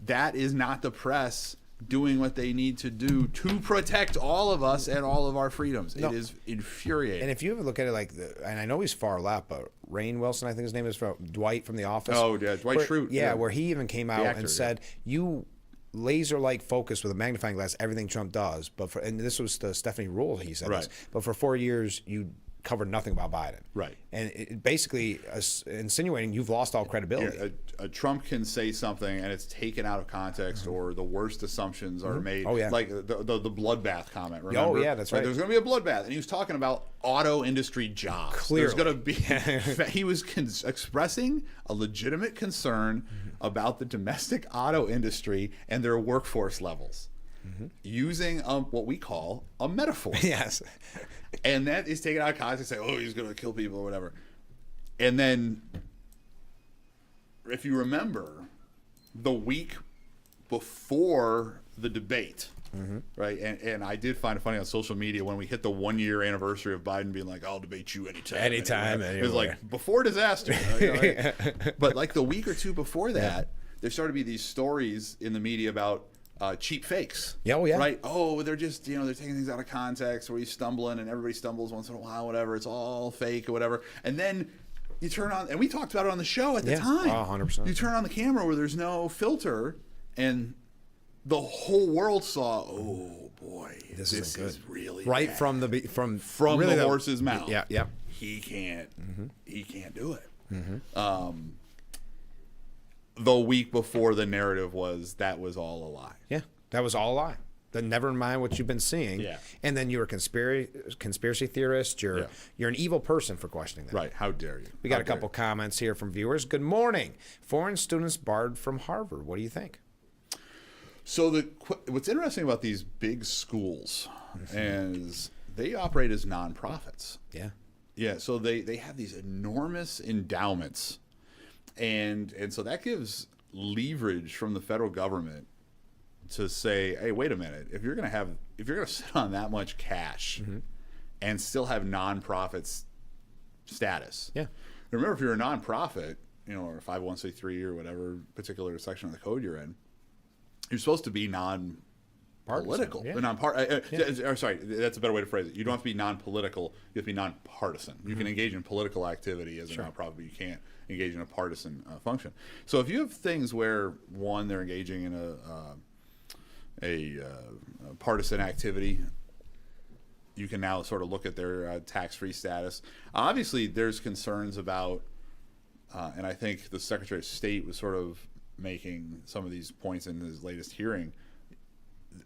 That is not the press doing what they need to do to protect all of us and all of our freedoms. It is infuriating. And if you ever look at it like, and I know he's far left, but Rainn Wilson, I think his name is, from Dwight from The Office. Oh, yeah, Dwight Schrute. Yeah, where he even came out and said, you laser-like focus with a magnifying glass everything Trump does, and this was to Stephanie Ruhle, he said this, but for 4 years you covered nothing about Biden. And it basically insinuating you've lost all credibility. Trump can say something and it's taken out of context, or the worst assumptions are made. Like the bloodbath comment, remember? Oh yeah, that's right. There's going to be a bloodbath, and he was talking about auto industry jobs. Clearly. There's going to be he was expressing a legitimate concern about the domestic auto industry and their workforce levels, using what we call a metaphor. Yes. And that is taken out of context, say, oh, he's going to kill people or whatever. And then, if you remember, the week before the debate, right? And I did find it funny on social media when we hit the 1 year anniversary of Biden being like, I'll debate you anytime. Anytime. It was like before disaster. Right? But like the week or two before that, there started to be these stories in the media about cheap fakes. Right? Oh, they're just, they're taking things out of context, where he's stumbling and everybody stumbles once in a while, whatever. It's all fake or whatever. And then you turn on, and we talked about it on the show at the time. 100%. You turn on the camera where there's no filter, and the whole world saw, oh boy, this is really bad. from really the horse's mouth. Yeah. He can't do it. The week before, the narrative was that was all a lie. Yeah, that was all a lie. Then never mind what you've been seeing. And then you're a conspiracy theorist. You're an evil person for questioning that. Right. How dare you? We got a couple comments here from viewers. Good morning. Foreign students barred from Harvard. What do you think? So what's interesting about these big schools is they operate as nonprofits. Yeah. So they have these enormous endowments, and so that gives leverage from the federal government to say, hey, wait a minute, if you're gonna sit on that much cash and still have nonprofits status. Remember, if you're a nonprofit, or a 501c3 or whatever particular section of the code you're in, you're supposed to be non-political. Sorry, that's a better way to phrase it. You don't have to be non-political. You have to be non-partisan. You can engage in political activity as a nonprofit, but you can't engage in a partisan function. So if you have things where, one, they're engaging in a partisan activity, you can now sort of look at their tax-free status. Obviously, there's concerns about and I think the Secretary of State was sort of making some of these points in his latest hearing.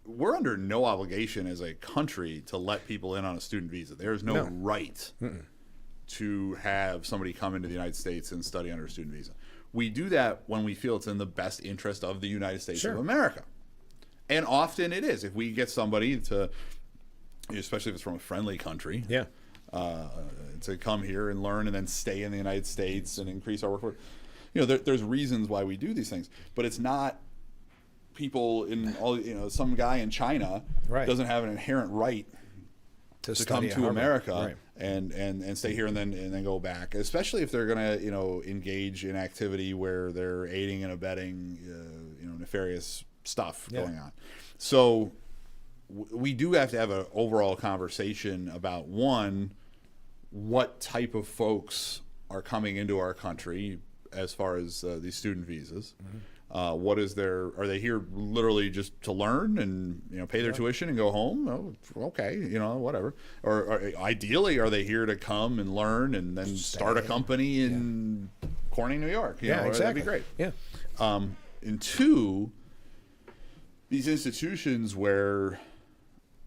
We're under no obligation as a country to let people in on a student visa. There is no right to have somebody come into the United States and study under a student visa. We do that when we feel it's in the best interest of the United States of America. And often it is. If we get somebody to, especially if it's from a friendly country, to come here and learn and then stay in the United States and increase our workforce, there's reasons why we do these things. But it's not people in all, some guy in China doesn't have an inherent right to come to America and stay here and then go back, especially if they're going to engage in activity where they're aiding and abetting nefarious stuff going on. So we do have to have an overall conversation about, one, what type of folks are coming into our country as far as these student visas. What is are they here literally just to learn and pay their tuition and go home? Oh, okay, whatever. Or ideally, are they here to come and learn and then start a company in Corning, New York? Exactly. That'd be great. And two, these institutions where,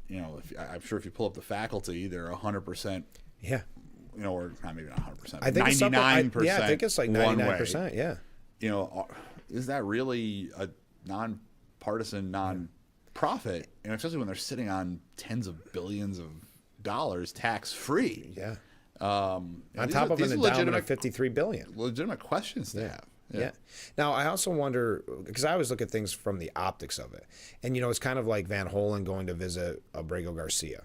I'm sure if you pull up the faculty, they're 100%. Or not maybe not 100%. I think 99%. I think it's like 99%. Yeah. Is that really a nonpartisan, non-profit? And especially when they're sitting on tens of billions of dollars tax-free. On top of an endowment of $53 billion. Legitimate questions to have. Yeah. Now, I also wonder, because I always look at things from the optics of it. And, it's kind of like Van Hollen going to visit Abrego Garcia.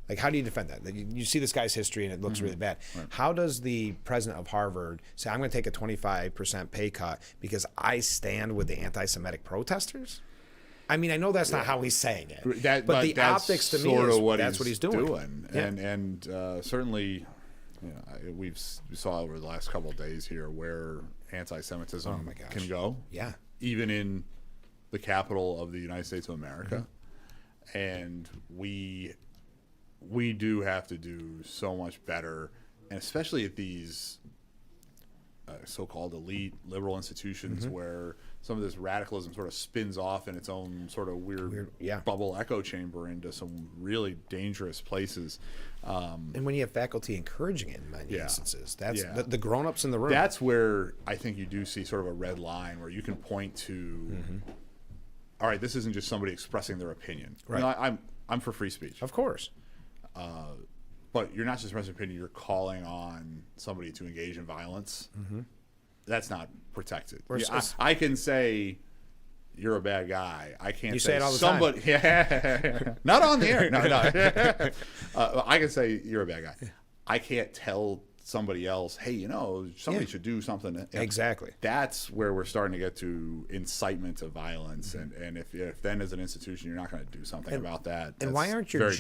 Like, how do you defend that? You see this guy's history and it looks really bad. How does the president of Harvard say, I'm going to take a 25% pay cut because I stand with the anti-Semitic protesters? I mean, I know that's not how he's saying it. But the optics to me is that's what he's doing. And certainly, we saw over the last couple of days here where anti-Semitism can go. Even in the capital of the United States of America. And we do have to do so much better, and especially at these so-called elite liberal institutions where some of this radicalism sort of spins off in its own sort of weird bubble echo chamber into some really dangerous places. And when you have faculty encouraging it in many instances, that's the grown-ups in the room. That's where I think you do see sort of a red line where you can point to, all right, this isn't just somebody expressing their opinion. I'm for free speech. Of course. But you're not just expressing opinion, you're calling on somebody to engage in violence. That's not protected. I can say you're a bad guy. I can't say it all the somebody time. Not on the air. No. I can say you're a bad guy. I can't tell somebody else, hey, somebody should do something. Exactly. That's where we're starting to get to incitement to violence. And if then as an institution you're not going to do something about that. And why aren't your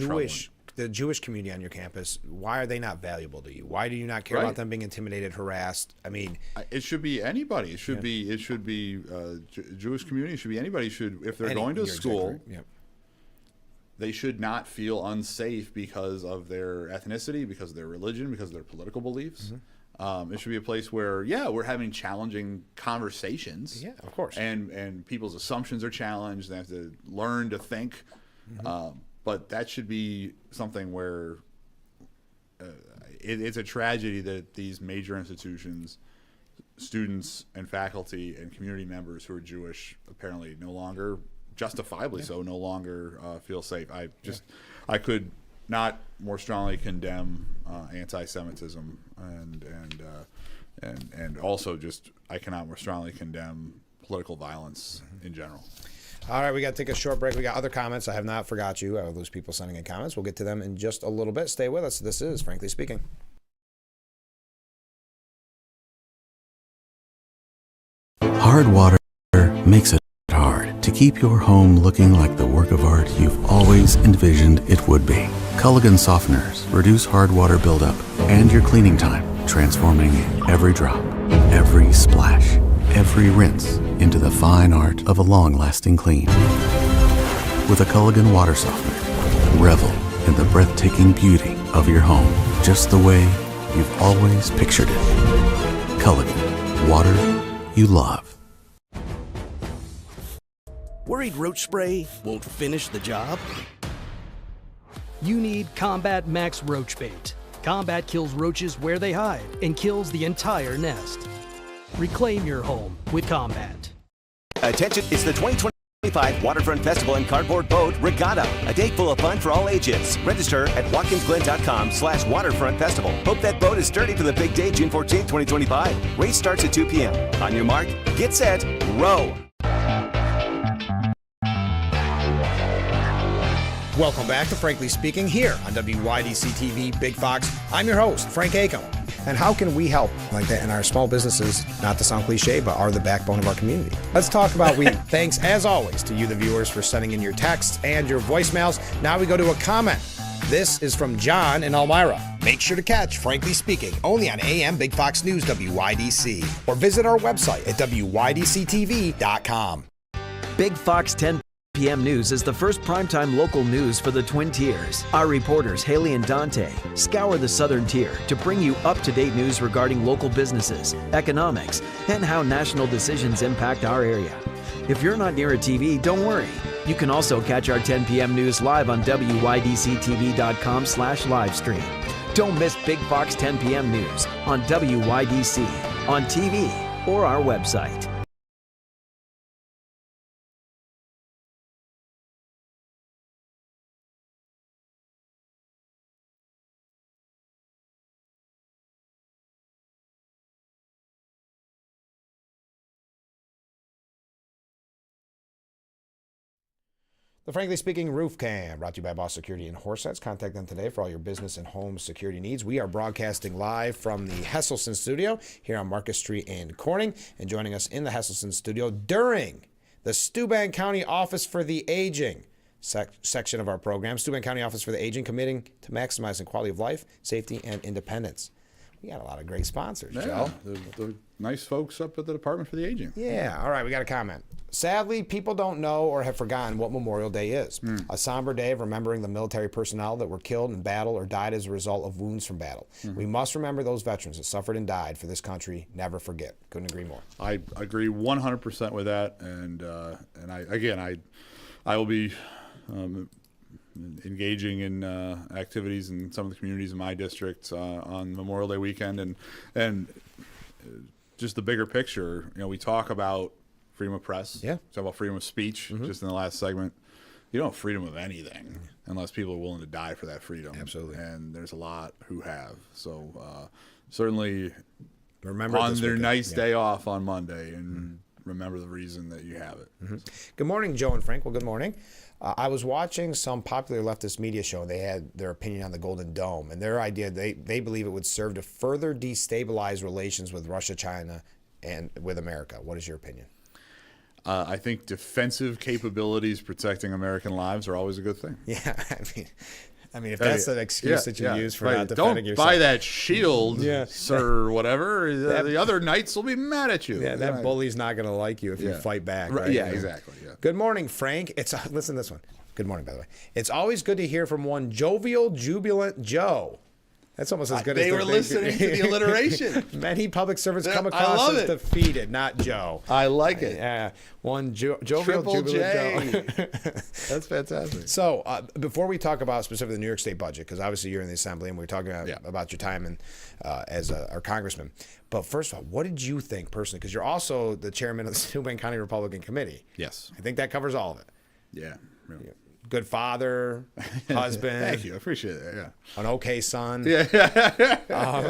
the Jewish community on your campus, why are they not valuable to you? Why do you not care about them being intimidated, harassed? I mean, it should be anybody. It should be Jewish community. It should be anybody. If they're going to school, they should not feel unsafe because of their ethnicity, because of their religion, because of their political beliefs. It should be a place where, we're having challenging conversations. Yeah, of course. And people's assumptions are challenged. They have to learn to think. But that should be something where it's a tragedy that these major institutions, students and faculty and community members who are Jewish apparently no longer, justifiably so, no longer feel safe. I could not more strongly condemn anti-Semitism and also I cannot more strongly condemn political violence in general. All right, we got to take a short break. We got other comments. I have not forgot you. I have those people sending in comments. We'll get to them in just a little bit. Stay with us. This is Frankly Speaking. Hard water makes it hard to keep your home looking like the work of art you've always envisioned it would be. Culligan softeners reduce hard water buildup and your cleaning time, transforming every drop, every splash, every rinse into the fine art of a long-lasting clean. With a Culligan water softener, revel in the breathtaking beauty of your home, just the way you've always pictured it. Culligan, water you love. Worried roach spray won't finish the job? You need Combat Max Roach Bait. Combat kills roaches where they hide and kills the entire nest. Reclaim your home with Combat. Attention, it's the 2025 Waterfront Festival and Cardboard Boat Regatta. A day full of fun for all ages. Register at watkinsglen.com/waterfront festival. Hope that boat is sturdy for the big day, June 14th, 2025. Race starts at 2 p.m. On your mark, get set, row. Welcome back to Frankly Speaking here on WYDC TV Big Fox. I'm your host, Frank Acom. And how can we help like that in our small businesses, not to sound cliche, but are the backbone of our community? Let's talk about thanks, as always, to you, the viewers, for sending in your texts and your voicemails. Now we go to a comment. This is from John in Elmira. Make sure to catch Frankly Speaking only on AM Big Fox News WYDC or visit our website at WYDCTV.com. Big Fox 10 p.m. News is the first primetime local news for the Twin Tiers. Our reporters, Haley and Dante, scour the southern tier to bring you up-to-date news regarding local businesses, economics, and how national decisions impact our area. If you're not near a TV, don't worry. You can also catch our 10 p.m. news live on WYDCTV.com/livestream. Don't miss Big Fox 10 p.m. news on WYDC, on TV, or our website. The Frankly Speaking Roof Cam, brought to you by Boss Security and Horsets. Contact them today for all your business and home security needs. We are broadcasting live from the Hesselson studio here on Marcus Street and Corning. And joining us in the Hesselson studio during the Steuben County Office for the Aging section of our program. Steuben County Office for the Aging, committing to maximizing quality of life, safety, and independence. We got a lot of great sponsors, Joe. The nice folks up at the Department for the Aging. Yeah. All right, we got a comment. Sadly, people don't know or have forgotten what Memorial Day is. A somber day of remembering the military personnel that were killed in battle or died as a result of wounds from battle. We must remember those veterans that suffered and died for this country. Never forget. Couldn't agree more. I agree 100% with that, and I will be engaging in activities in some of the communities in my district on Memorial Day weekend, and just the bigger picture. You know, we talk about freedom of press. Yeah. Talk about freedom of speech. Just in the last segment, you don't have freedom of anything unless people are willing to die for that freedom. Absolutely. And there's a lot who have. So certainly remember on their nice day off on Monday and remember the reason that you have it. Good morning, Joe and Frank. Well, good morning. I was watching some popular leftist media show. They had their opinion on the Golden Dome, and their idea, they believe it would serve to further destabilize relations with Russia, China, and with America. What is your opinion? I think defensive capabilities protecting American lives are always a good thing. Yeah, I mean, if that's an excuse that you use for not defending yourself. Don't buy that shield, sir, or whatever. The other knights will be mad at you. Yeah, that bully's not going to like you if you fight back. Right? Right? Yeah, exactly. Yeah. Good morning, Frank. Listen to this one. Good morning, by the way. It's always good to hear from one jovial, jubilant Joe. That's almost as good as they were listening to the alliteration. Many public servants come across as defeated, not Joe. I like it. Yeah, one jovial, Triple jubilant J. Joe. That's fantastic. So before we talk about specifically the New York State budget, because obviously you're in the Assembly and we're talking about your time as our congressman. But first of all, what did you think personally? Because you're also the chairman of the Steuben County Republican Committee. Yes. I think that covers all of it. Yeah. Really. Good father, husband. Thank you. I appreciate it. Yeah. An okay son. Yeah. All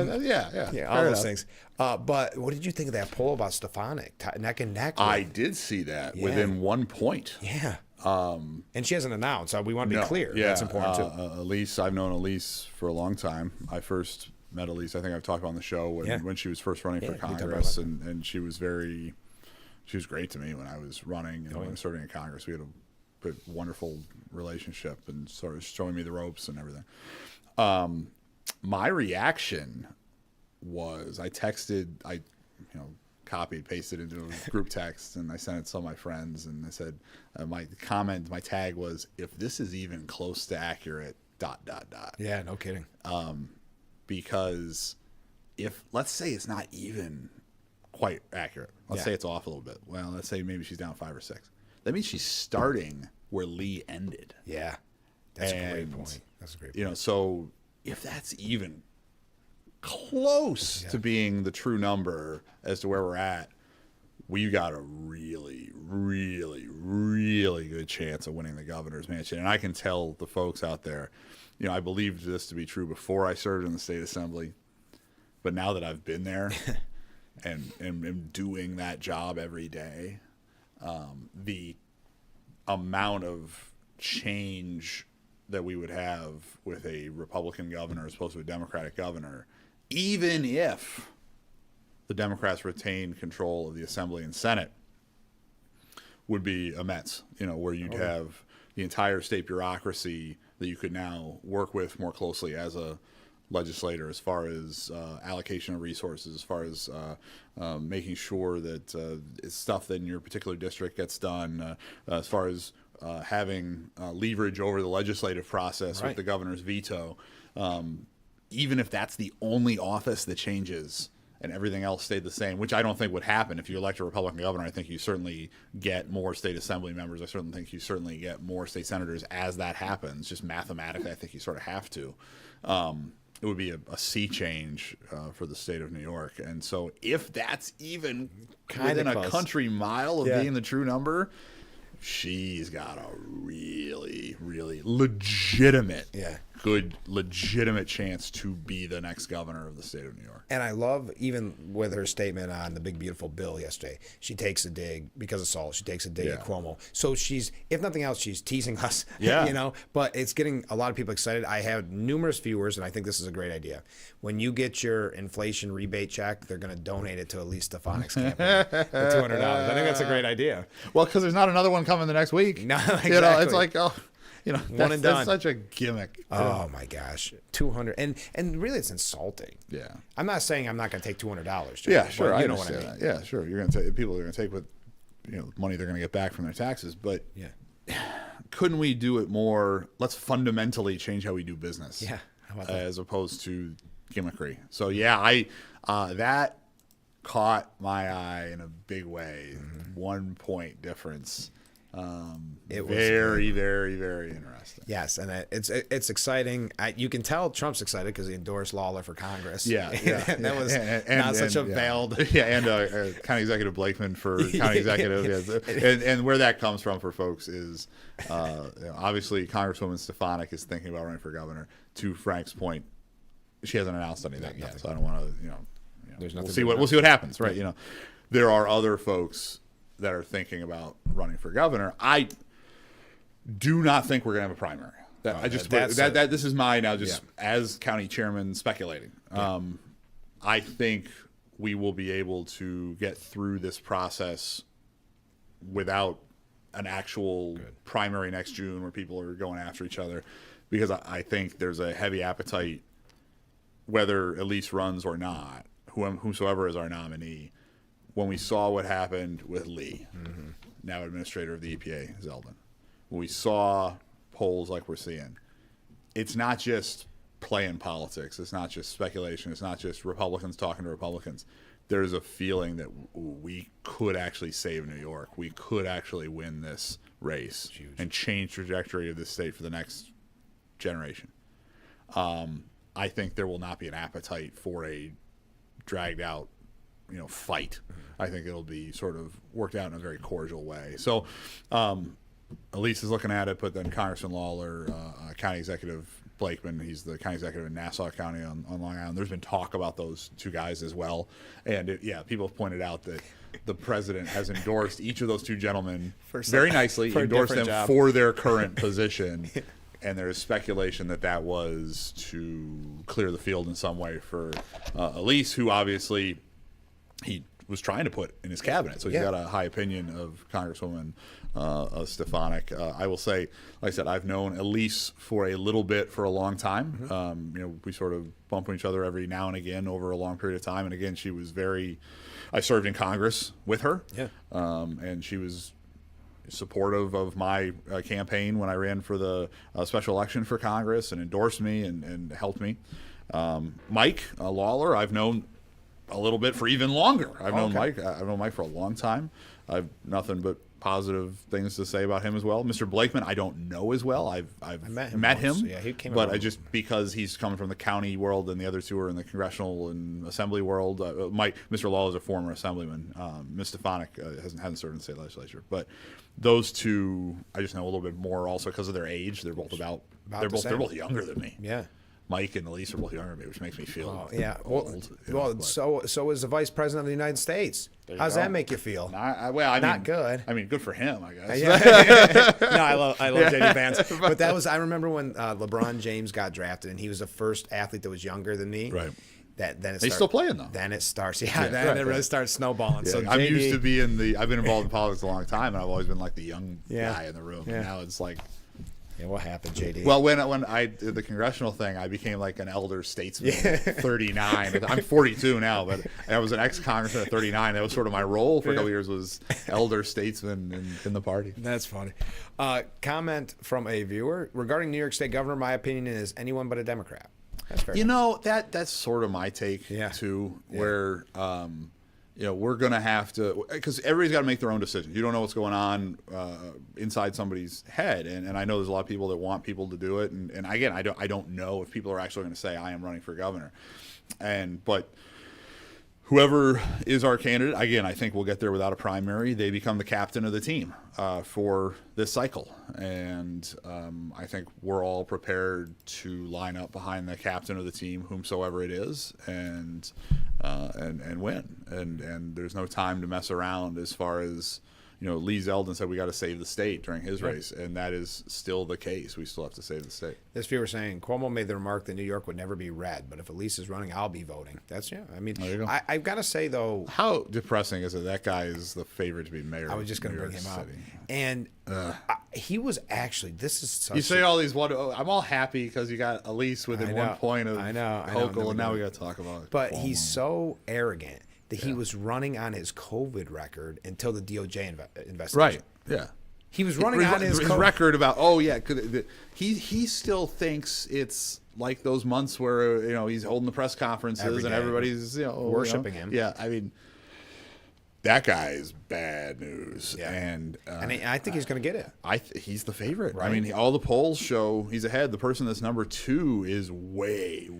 those things. But what did you think of that poll about Stefanik, neck and neck? I did see that within 1 point. Yeah. And she hasn't announced. We want to be clear. Yeah. That's important too. Elise, I've known Elise for a long time. I first met Elise. I think I've talked about on the show when she was first running for Congress, and she was great to me when I was running and when I was serving in Congress. We had a wonderful relationship and sort of showing me the ropes and everything. My reaction was I copied, pasted into a group text, and I sent it to some of my friends, and I said, my tag was, if this is even close to accurate, ... Yeah, no kidding. Because if, let's say it's not even quite accurate. Let's say it's off a little bit. Well, let's say maybe she's down 5 or 6. That means she's starting where Lee ended. Yeah, that's a great point. That's a great point. You know, so if that's even close to being the true number as to where we're at, we got a really, really, really good chance of winning the governor's mansion. And I can tell the folks out there, you know, I believed this to be true before I served in the state assembly, but now that I've been there and am doing that job every day, the amount of change that we would have with a Republican governor as opposed to a Democratic governor, even if the Democrats retain control of the Assembly and Senate, would be immense. You know, where you'd have the entire state bureaucracy that you could now work with more closely as a legislator, as far as allocation of resources, as far as making sure that stuff that in your particular district gets done, as far as having leverage over the legislative process with the governor's veto. Even if that's the only office that changes and everything else stayed the same, which I don't think would happen if you elect a Republican governor. I think you certainly get more state assembly members. I certainly think you certainly get more state senators as that happens. Just mathematically, I think you sort of have to. It would be a sea change for the state of New York. And so if that's even within a country mile of being the true number, she's got a really, really legitimate, legitimate chance to be the next governor of the state of New York. And I love, even with her statement on the big beautiful bill yesterday, she takes a dig because of Saul. She takes a dig at Cuomo. So she's, if nothing else, she's teasing us. You know, but it's getting a lot of people excited. I have numerous viewers, and I think this is a great idea. When you get your inflation rebate check, they're going to donate it to Elise Stefanik's campaign for $200. I think that's a great idea. Well, because there's not another one coming the next week. No, exactly. You know, it's like, you know, one and done. That's such a gimmick. Oh my gosh, $200, and really, it's insulting. Yeah, I'm not saying I'm not going to take $200. Yeah, sure. You know what I mean. That. Yeah, sure. You're going to take people are going to take what, you know, money they're going to get back from their taxes. But couldn't we do it more? Let's fundamentally change how we do business. Yeah, how about that? As opposed to gimmickry. So I that caught my eye in a big way. 1 point difference. It was very, very, very interesting. Yes, and it's exciting. You can tell Trump's excited because he endorsed Lawler for Congress. That was not such a veiled. And County Executive Blakeman for County Executive. And where that comes from for folks is, obviously Congresswoman Stefanik is thinking about running for governor. To Frank's point, she hasn't announced anything yet, so I don't want to, There's nothing. We'll see what happens, right? You know, there are other folks that are thinking about running for governor. I do not think we're going to have a primary. This is my now just as county chairman speculating. I think we will be able to get through this process without an actual primary next June where people are going after each other, because I think there's a heavy appetite, whether Elise runs or not, whosoever is our nominee. When we saw what happened with Lee, now administrator of the EPA, Zeldin, when we saw polls like we're seeing, it's not just playing politics. It's not just speculation. It's not just Republicans talking to Republicans. There's a feeling that we could actually save New York. We could actually win this race and change trajectory of this state for the next generation. I think there will not be an appetite for a dragged out fight. I think it'll be sort of worked out in a very cordial way. So Elise is looking at it, but then Congressman Lawler, County Executive Blakeman, he's the county executive in Nassau County on Long Island. There's been talk about those two guys as well. And people have pointed out that the president has endorsed each of those two gentlemen very nicely, endorsed them for their current position. And there's speculation that was to clear the field in some way for Elise, who obviously he was trying to put in his cabinet. So he's got a high opinion of Congresswoman Stefanik. I will say, like I said, I've known Elise for a little bit, for a long time. We sort of bump into each other every now and again over a long period of time. And again, she was I served in Congress with her. And she was supportive of my campaign when I ran for the special election for Congress and endorsed me and helped me. Mike Lawler, I've known a little bit for even longer. I've known Mike. I've known Mike for a long time. I've nothing but positive things to say about him as well. Mr. Blakeman, I don't know as well. I've met him. Yeah, he came. But I just because he's coming from the county world and the other two are in the congressional and assembly world. Mr. Law is a former assemblyman. Ms. Stefanik hasn't served in the state legislature. But those two, I just know a little bit more also because of their age. They're both they're both younger than me. Yeah. Mike and Elise are both younger than me, which makes me feel old. So is the Vice President of the United States. How does that make you feel? Not good. I mean, good for him, I guess. No, I love JD Vance. But I remember when LeBron James got drafted, and he was the first athlete that was younger than me. Right. He's still playing though. Then it starts. It really starts snowballing. Yeah, So I'm JD, used to being I've been involved in politics a long time, and I've always been like the young guy in the room. Yeah. And now it's like. Yeah, what happened, JD? Well, when I did the congressional thing, I became like an elder statesman at 39. I'm 42 now, but I was an ex-congressman at 39. That was sort of my role for a couple years was elder statesman in the party. That's funny. Comment from a viewer regarding New York State governor. My opinion is anyone but a Democrat. That's fair. You know, that's sort of my take too, where we're going to have to, because everybody's got to make their own decisions. You don't know what's going on inside somebody's head, and I know there's a lot of people that want people to do it, and again, I don't know if people are actually going to say I am running for governor, but whoever is our candidate, again, I think we'll get there without a primary. They become the captain of the team for this cycle, and I think we're all prepared to line up behind the captain of the team, whomsoever it is, and win. And there's no time to mess around as far as, Lee Zeldin said we got to save the state during his race, and that is still the case. We still have to save the state. This viewer saying Cuomo made the remark that New York would never be red, but if Elise is running, I'll be voting. I mean, there you go. I've got to say though, how depressing is it? That guy is the favorite to be mayor. I was just going to bring him up, and he was actually. This is such. You say all these. I'm all happy because you got Elise within 1 point of Hochul, and now we got to talk about it. But he's so arrogant that he was running on his COVID record until the DOJ investigation. Right. Yeah. He was running on his record about. He still thinks it's like those months where he's holding the press conferences and everybody's worshiping him. Yeah. I mean, that guy is bad news. Yeah. And I think he's going to get it. He's the favorite. Right. I mean, all the polls show he's ahead. The person that's number 2 is way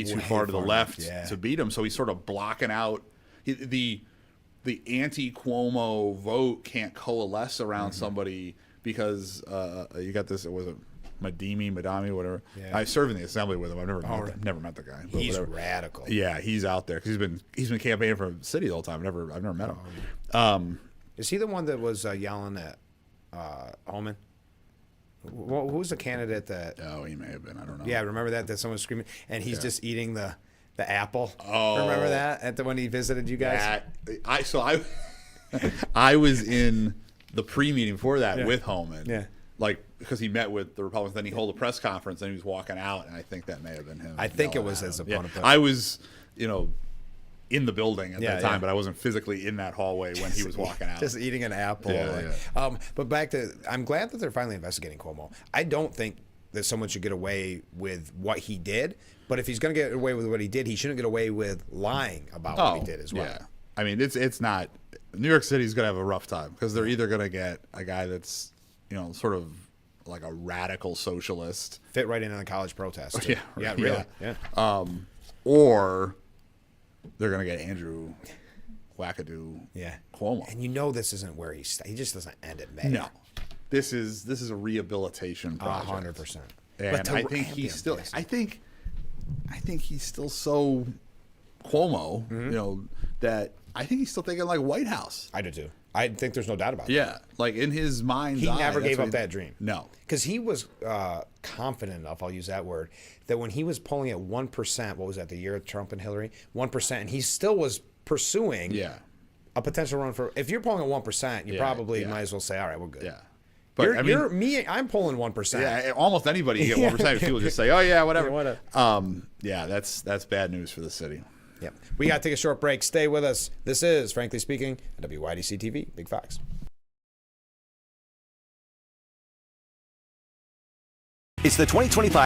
too far to the left to beat him. So he's sort of blocking out. The anti-Cuomo vote can't coalesce around somebody because you got this. It was Madami, whatever. Yeah. I served in the assembly with him. I've never met the guy. He's radical. Yeah, he's out there because he's been campaigning for the city the whole time. I've never met him. Is he the one that was yelling at Holman? Who was the candidate that? Oh, he may have been. I don't know. Yeah, remember that someone was screaming and he's just eating the apple. Oh, remember that when he visited you guys? I was in the pre-meeting for that with Holman. Yeah. Like because he met with the Republicans, then he held a press conference, and he was walking out, and I think that may have been him. I think it was his opponent. Yeah. I was, in the building at that time, but I wasn't physically in that hallway when he was walking out. Just eating an apple. But back to, I'm glad that they're finally investigating Cuomo. I don't think that someone should get away with what he did, but if he's going to get away with what he did, he shouldn't get away with lying about what he did as well. Yeah. I mean, it's not. New York City's going to have a rough time because they're either going to get a guy that's, sort of like a radical socialist. Fit right in on a college protest. Too. Yeah, really. Yeah. Or they're going to get Andrew Wackadoo Cuomo. And this isn't where he just doesn't end at May. No. This is a rehabilitation project. 100%. And I think he's still I think he's still so Cuomo, that I think he's still thinking like White House. I do too. I think there's no doubt about that. Yeah, like in his mind's he eye, never gave up that dream. No, because he was confident enough. I'll use that word. That when he was polling at 1%, what was that? The year of Trump and Hillary, 1%, and he still was pursuing a potential run for. If you're polling at 1%, you probably might as well say, "All right, we're good." Yeah. But you're me. I'm polling 1%. Yeah, almost anybody you get 1%. People just say, "Oh yeah, whatever." Yeah, that's bad news for the city. Yep. We got to take a short break. Stay with us. This is, Frankly Speaking, WYDC TV, Big Fox. It's the 2025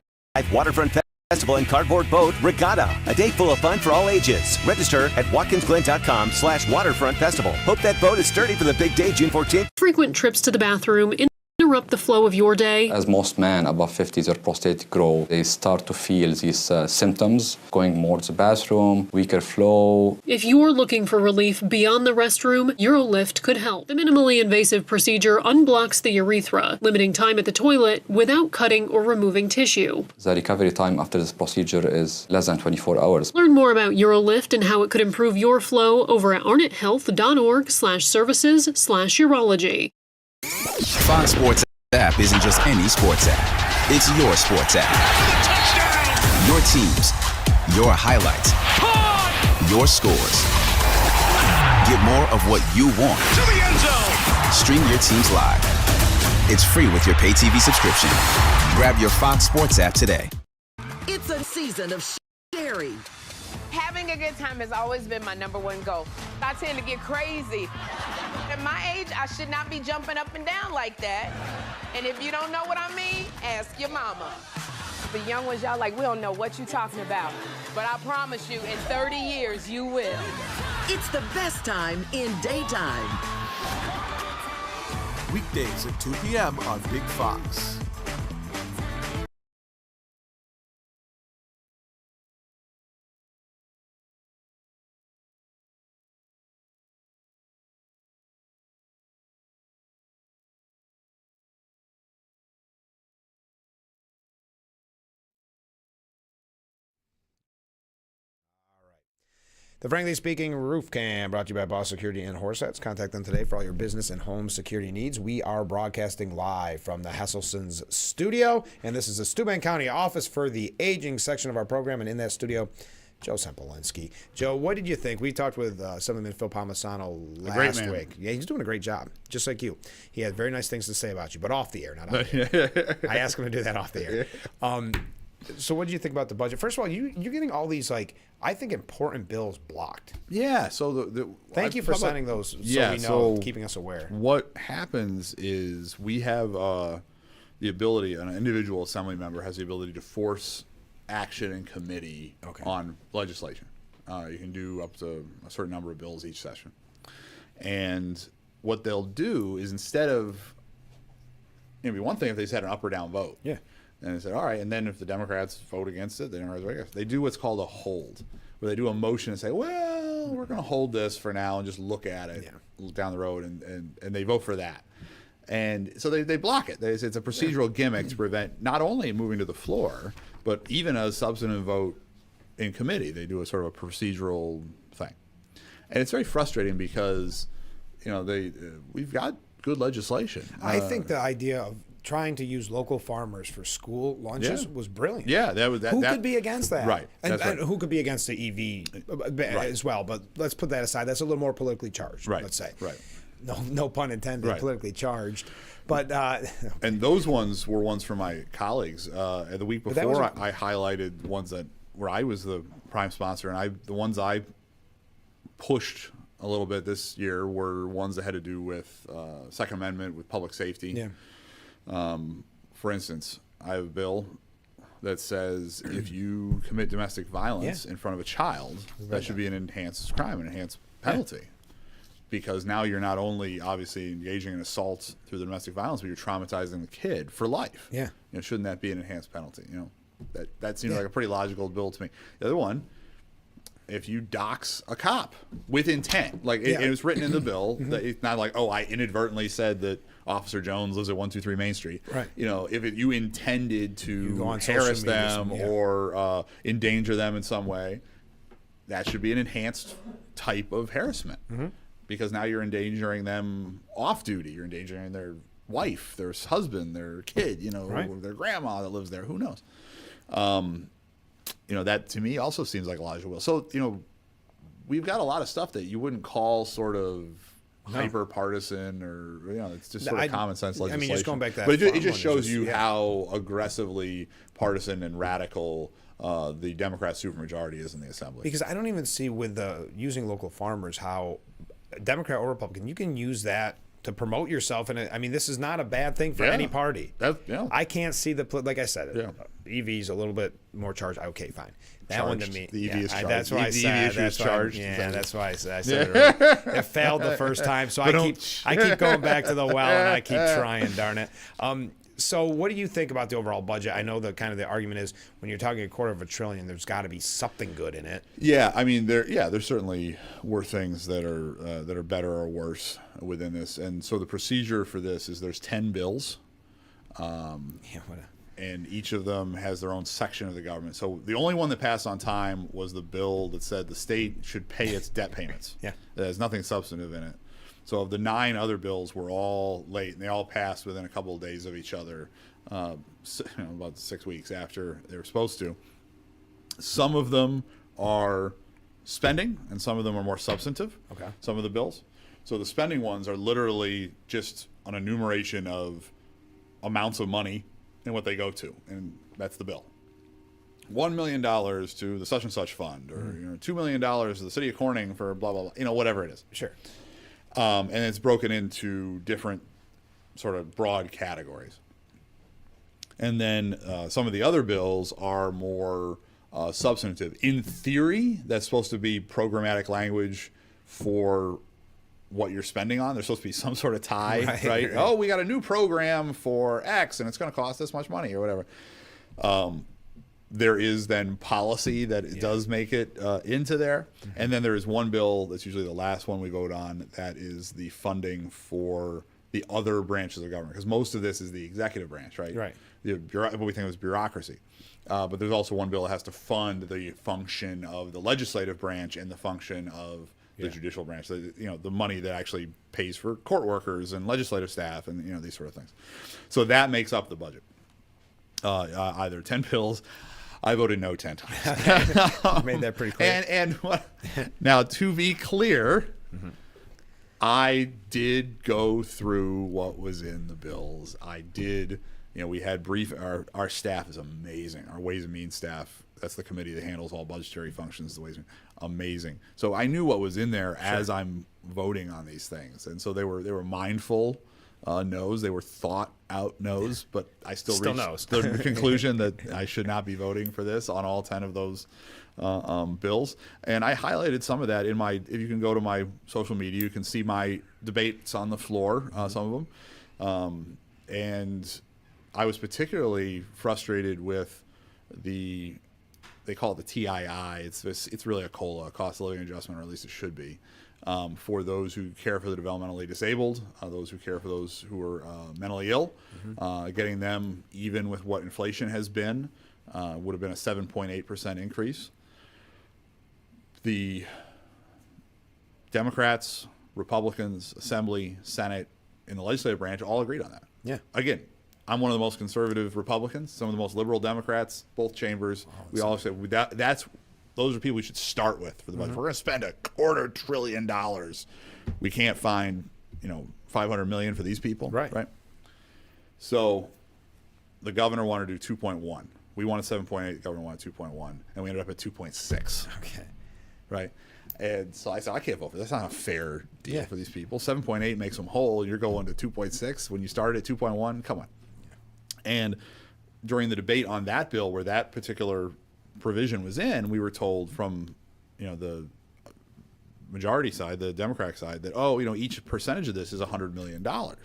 Waterfront Festival and Cardboard Boat Regatta. A day full of fun for all ages. Register at watkinsglen.com/waterfront festival. Hope that boat is sturdy for the big day, June 14th. Frequent trips to the bathroom interrupt the flow of your day. As most men above 50, their prostate grow. They start to feel these symptoms, going more to the bathroom, weaker flow. If you're looking for relief beyond the restroom, UroLift could help. The minimally invasive procedure unblocks the urethra, limiting time at the toilet without cutting or removing tissue. The recovery time after this procedure is less than 24 hours. Learn more about UroLift and how it could improve your flow over at arnetthealth.org/services/urology. Fox Sports app isn't just any sports app. It's your sports app. Your teams, your highlights, your scores. Get more of what you want. To the end zone. Stream your teams live. It's free with your pay TV subscription. Grab your Fox Sports app today. It's a season of sharing. Having a good time has always been my #1 goal. I tend to get crazy. At my age, I should not be jumping up and down like that. And if you don't know what I mean, ask your mama. The young ones, y'all like, we don't know what you're talking about. But I promise you, in 30 years, you will. It's the best time in daytime. Weekdays at 2 p.m. on Big Fox. The Frankly Speaking Roof Cam, brought to you by Boss Security and Horsets. Contact them today for all your business and home security needs. We are broadcasting live from the Hesselson's studio, and this is the Steuben County office for the aging section of our program, and in that studio, Joe Sempolinski. Joe, what did you think? We talked with Assemblyman Phil Palmisano last week. Yeah, he's doing a great job, just like you. He had very nice things to say about you, but off the air, not on the air. I asked him to do that off the air. So what did you think about the budget? First of all, you're getting all these, I think, important bills blocked. Yeah. So thank you for sending those so we know, keeping us aware. What happens is we have the ability, an individual assembly member has the ability to force action in committee on legislation. You can do up to a certain number of bills each session. And what they'll do is instead of, it'd be one thing if they said an up or down vote. Yeah. And they said, all right, and then if the Democrats vote against it, they do what's called a hold, where they do a motion and say, well, we're going to hold this for now and just look at it down the road, and they vote for that. And so they block it. It's a procedural gimmick to prevent not only moving to the floor, but even a substantive vote in committee. They do a sort of a procedural thing. And it's very frustrating because, we've got good legislation. I think the idea of trying to use local farmers for school lunches was brilliant. Yeah, who could be against that? Right. And who could be against the EV as well? But let's put that aside. That's a little more politically charged. Right. Let's say. Right. No pun intended. Politically charged. But and those ones were ones from my colleagues. The week before, I highlighted ones where I was the prime sponsor, and the ones I pushed a little bit this year were ones that had to do with Second Amendment, with public safety. Yeah. For instance, I have a bill that says if you commit domestic violence in front of a child, that should be an enhanced crime, an enhanced penalty. Because now you're not only obviously engaging in assault through the domestic violence, but you're traumatizing the kid for life. Yeah. Shouldn't that be an enhanced penalty? That seems like a pretty logical bill to me. The other one, if you dox a cop with intent, it was written in the bill that it's not like, I inadvertently said that Officer Jones lives at 123 Main Street. Right. If you intended to harass them or endanger them in some way, that should be an enhanced type of harassment. Mm-hmm. Because now you're endangering them off duty. You're endangering their wife, their husband, their kid, their grandma that lives there. Who knows? That to me also seems like a logical will. So, we've got a lot of stuff that you wouldn't call sort of hyper partisan or, it's just sort of common sense legislation. I mean, just going back to that. But it just shows you how aggressively partisan and radical the Democrat supermajority is in the Assembly. Because I don't even see with using local farmers how Democrat or Republican, you can use that to promote yourself. And I mean, this is not a bad thing for any party. I can't see like I said, EV's a little bit more charged. Okay, fine. That charged. one to me. The EV is charged. That's why I said. That's charged. That's why I said it earlier. It failed the first time, so I keep going back to the well, and I keep trying. Darn it. So what do you think about the overall budget? I know the argument is when you're talking $250 billion, there's got to be something good in it. Yeah, I mean, there certainly were things that are better or worse within this, and so the procedure for this is there's 10 bills, and each of them has their own section of the government. So the only one that passed on time was the bill that said the state should pay its debt payments. There's nothing substantive in it. So of the 9 other bills were all late, and they all passed within a couple of days of each other, about 6 weeks after they were supposed to. Some of them are spending, and some of them are more substantive. Okay. Some of the bills. So the spending ones are literally just an enumeration of amounts of money and what they go to, and that's the bill. $1 million to the such and such fund, or $2 million to the city of Corning for blah blah blah. Whatever it is. Sure. And it's broken into different sort of broad categories. And then some of the other bills are more substantive. In theory, that's supposed to be programmatic language for what you're spending on. There's supposed to be some sort of tie, right? Oh, we got a new program for X, and it's going to cost this much money or whatever. There is then policy that does make it into there. And then there is one bill that's usually the last one we vote on that is the funding for the other branches of government. Because most of this is the executive branch, right? Right. What we think is bureaucracy. But there's also one bill that has to fund the function of the legislative branch and the function of the judicial branch. The money that actually pays for court workers and legislative staff and these sort of things. So that makes up the budget. Either 10 bills. I voted no 10 times. Made that pretty clear. Now, to be clear, I did go through what was in the bills. I did, we had our staff is amazing. Our Ways and Means staff, that's the committee that handles all budgetary functions, the Ways and Means, amazing. So I knew what was in there as I'm voting on these things. And so they were mindful no's. They were thought out no's, but I still reached the conclusion that I should not be voting for this on all 10 of those bills. And I highlighted some of that if you can go to my social media, you can see my debates on the floor, some of them. And I was particularly frustrated with they call it the TII. It's really a COLA, cost of living adjustment, or at least it should be. For those who care for the developmentally disabled, those who care for those who are mentally ill, getting them even with what inflation has been would have been a 7.8% increase. The Democrats, Republicans, Assembly, Senate, and the legislative branch all agreed on that. Yeah. Again, I'm one of the most conservative Republicans, some of the most liberal Democrats, both chambers. We all said those are people we should start with for the budget. We're going to spend $250 billion. We can't find, $500 million for these people. Right. So the governor wanted to do 2.1. We wanted 7.8. The governor wanted 2.1, and we ended up at 2.6. Okay. Right. And so I said, I can't vote for this. That's not a fair deal for these people. 7.8 makes them whole. You're going to 2.6 when you started at 2.1. Come on. And during the debate on that bill, where that particular provision was in, we were told from the majority side, the Democratic side, that each percentage of this is $100 million. And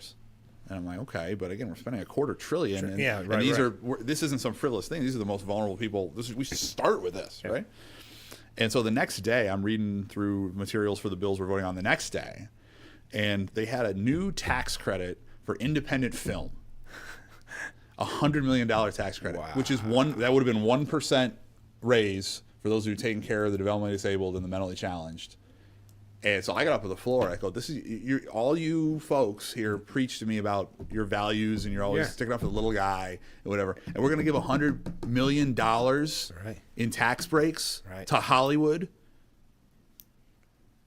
I'm like, okay, but again, we're spending $250 billion, and these this isn't some frivolous thing. These are the most vulnerable people. We should start with this, right? And so the next day, I'm reading through materials for the bills we're voting on the next day, and they had a new tax credit for independent film. $100 million tax credit, which is that would have been 1% raise for those who are taking care of the developmentally disabled and the mentally challenged. And so I got up to the floor. I go, "This is all you folks here preach to me about your values, and you're always sticking up for the little guy and whatever. And we're going to give $100 million in tax breaks to Hollywood,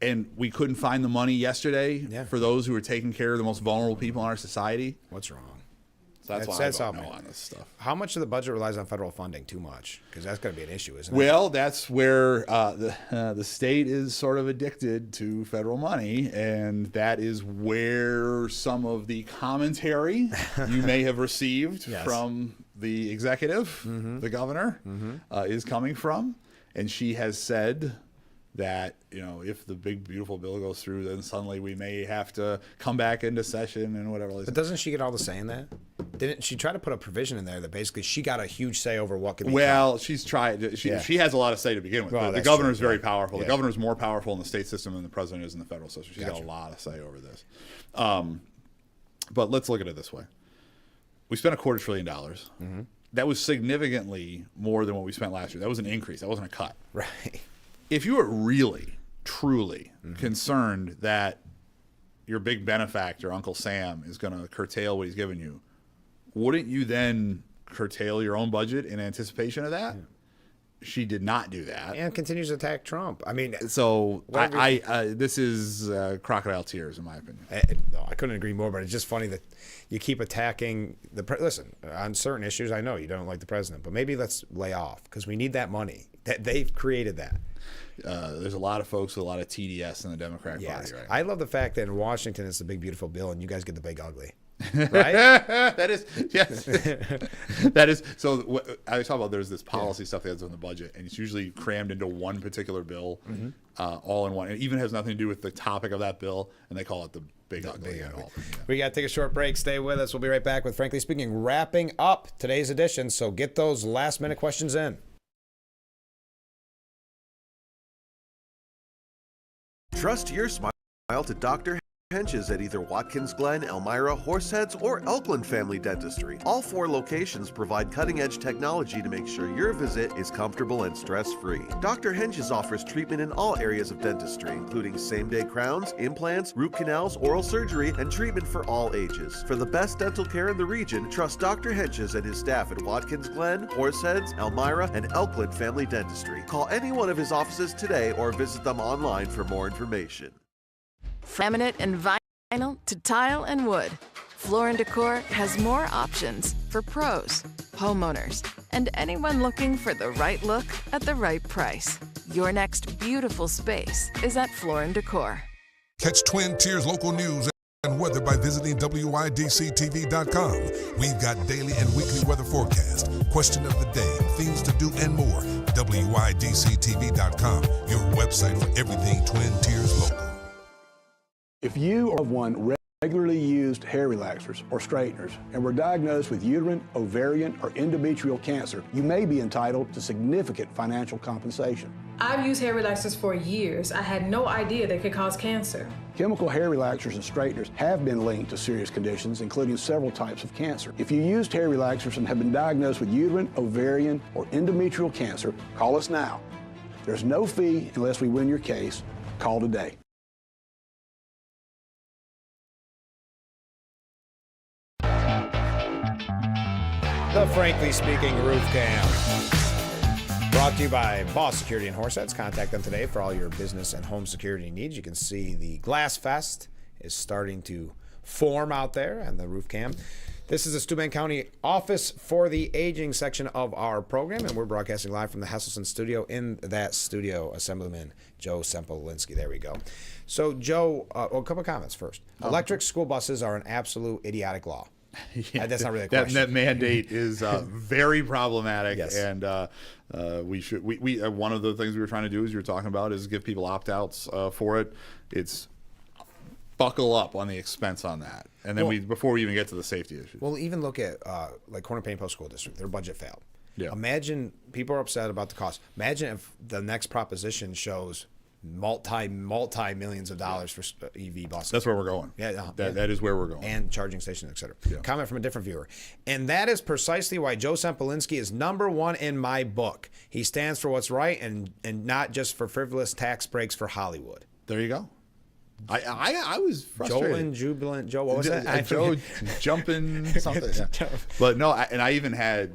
and we couldn't find the money yesterday for those who are taking care of the most vulnerable people in our society. What's wrong? So that's why I don't know on this stuff. How much of the budget relies on federal funding? Too much, because that's going to be an issue, isn't it? Well, that's where the state is sort of addicted to federal money, and that is where some of the commentary you may have received from the executive, the governor, is coming from. And she has said that, if the big, beautiful bill goes through, then suddenly we may have to come back into session and whatever. But doesn't she get all the say in that? Didn't she try to put a provision in there that basically she got a huge say over what could be Well, she's tried. She has a lot of say to begin with. Well, the governor is true, very powerful. The governor is more powerful in the state system than the president is in the federal system. She's got a lot of say over this. But let's look at it this way. We spent $250 billion. That was significantly more than what we spent last year. That was an increase. That wasn't a cut. Right. If you are really, truly concerned that your big benefactor, Uncle Sam, is going to curtail what he's given you, wouldn't you then curtail your own budget in anticipation of that? She did not do that. And continues to attack Trump. I mean, so this is crocodile tears, in my opinion. I couldn't agree more, but it's just funny that you keep attacking listen, on certain issues, I know you don't like the president, but maybe let's lay off, because we need that money. They've created that. There's a lot of folks with a lot of TDS in the Democratic Party right now. I love the fact that in Washington it's the big, beautiful bill, and you guys get the big, ugly. Right? That is, yes. That is, so I talk about there's this policy stuff that's on the budget, and it's usually crammed into one particular bill, all in one. It even has nothing to do with the topic of that bill, and they call it the big, ugly. We got to take a short break. Stay with us. We'll be right back with Frankly Speaking, wrapping up today's edition. So get those last-minute questions in. Trust your smile to Dr. Hench's at either Watkins Glen, Elmira, Horseheads, or Elkland Family Dentistry. All 4 locations provide cutting-edge technology to make sure your visit is comfortable and stress-free. Dr. Hench's offers treatment in all areas of dentistry, including same-day crowns, implants, root canals, oral surgery, and treatment for all ages. For the best dental care in the region, trust Dr. Hench's and his staff at Watkins Glen, Horseheads, Elmira, and Elkland Family Dentistry. Call any one of his offices today or visit them online for more information. Laminate and vinyl to tile and wood, Floor & Decor has more options for pros, homeowners, and anyone looking for the right look at the right price. Your next beautiful space is at Floor & Decor. Catch Twin Tiers local news and weather by visiting WYDCTV.com. We've got daily and weekly weather forecast, question of the day, things to do, and more. WYDCTV.com, your website for everything Twin Tiers local. If you or one regularly used hair relaxers or straighteners and were diagnosed with uterine, ovarian, or endometrial cancer, you may be entitled to significant financial compensation. I've used hair relaxers for years. I had no idea they could cause cancer. Chemical hair relaxers and straighteners have been linked to serious conditions, including several types of cancer. If you used hair relaxers and have been diagnosed with uterine, ovarian, or endometrial cancer, call us now. There's no fee unless we win your case. Call today. The Frankly Speaking Roof Cam. Brought to you by Boss Security and Horseheads. Contact them today for all your business and home security needs. You can see the Glass Fest is starting to form out there and the roof cam. This is the Steuben County Office for the Aging section of our program, and we're broadcasting live from the Hesselson studio. In that studio, Assemblyman Joe Sempolinski. There we go. So, Joe, a couple of comments first. Electric school buses are an absolute idiotic law. Yeah, that's not really a question. That mandate is very problematic, yes. And we should. We one of the things we were trying to do, as you were talking about, is give people opt-outs for it. It's buckle up on the expense on that, and then before we even get to the safety issues. Well, even look at like Corner Payne Post School District. Their budget failed. Yeah. Imagine people are upset about the cost. Imagine if the next proposition shows multi-millions of dollars for EV buses. That's where we're going. Yeah, that is where we're going. And charging stations, et cetera. Yeah. Comment from a different viewer. And that is precisely why Joe Sempolinski is number one in my book. He stands for what's right and not just for frivolous tax breaks for Hollywood. There you go. I was frustrated. Joe and Jubilant. Joe, what was that? Joe jumping something. Yeah. But no, and I even had.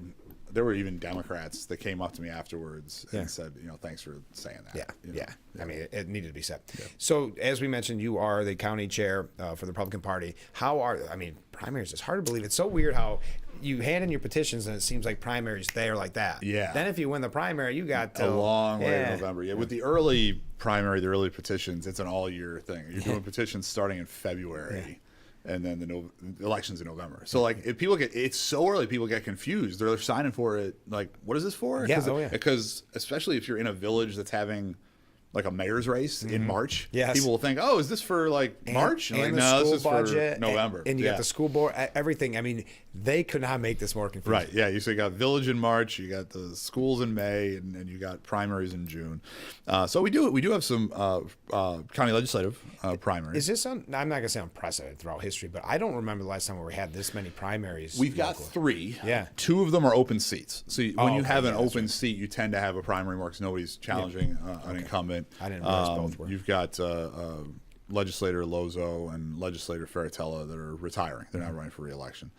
There were even Democrats that came up to me afterwards and said, thanks for saying that. Yeah. I mean, it needed to be said. Yeah. So, as we mentioned, you are the county chair for the Republican Party. Primaries, it's hard to believe. It's so weird how you hand in your petitions and it seems like primaries there like that. Yeah. Then if you win the primary, you got a long way in November. Yeah. With the early primary, the early petitions, it's an all-year thing. You're doing petitions starting in February. And then the elections in November. So like, if people it's so early, people get confused. They're signing for it. Like, what is this for? Yeah, Because especially if you're in a village that's having like a mayor's race in March, yes, people will think, oh, is this for like March? And like, the no, school this is budget, for November. And you got the school board, everything. I mean, they could not make this more confusing. Right. Yeah. So you got village in March, you got the schools in May, and you got primaries in June. So we do have some county legislative primaries. Is this I'm not gonna say unprecedented throughout history, but I don't remember the last time where we had this many primaries. We've got 3. Yeah. 2 of them are open seats. So when you have an open right. seat, you tend to have a primary more because nobody's challenging an incumbent. I didn't realize both were. You've got legislator Lozo and legislator Ferratella that are retiring. They're not running for re-election.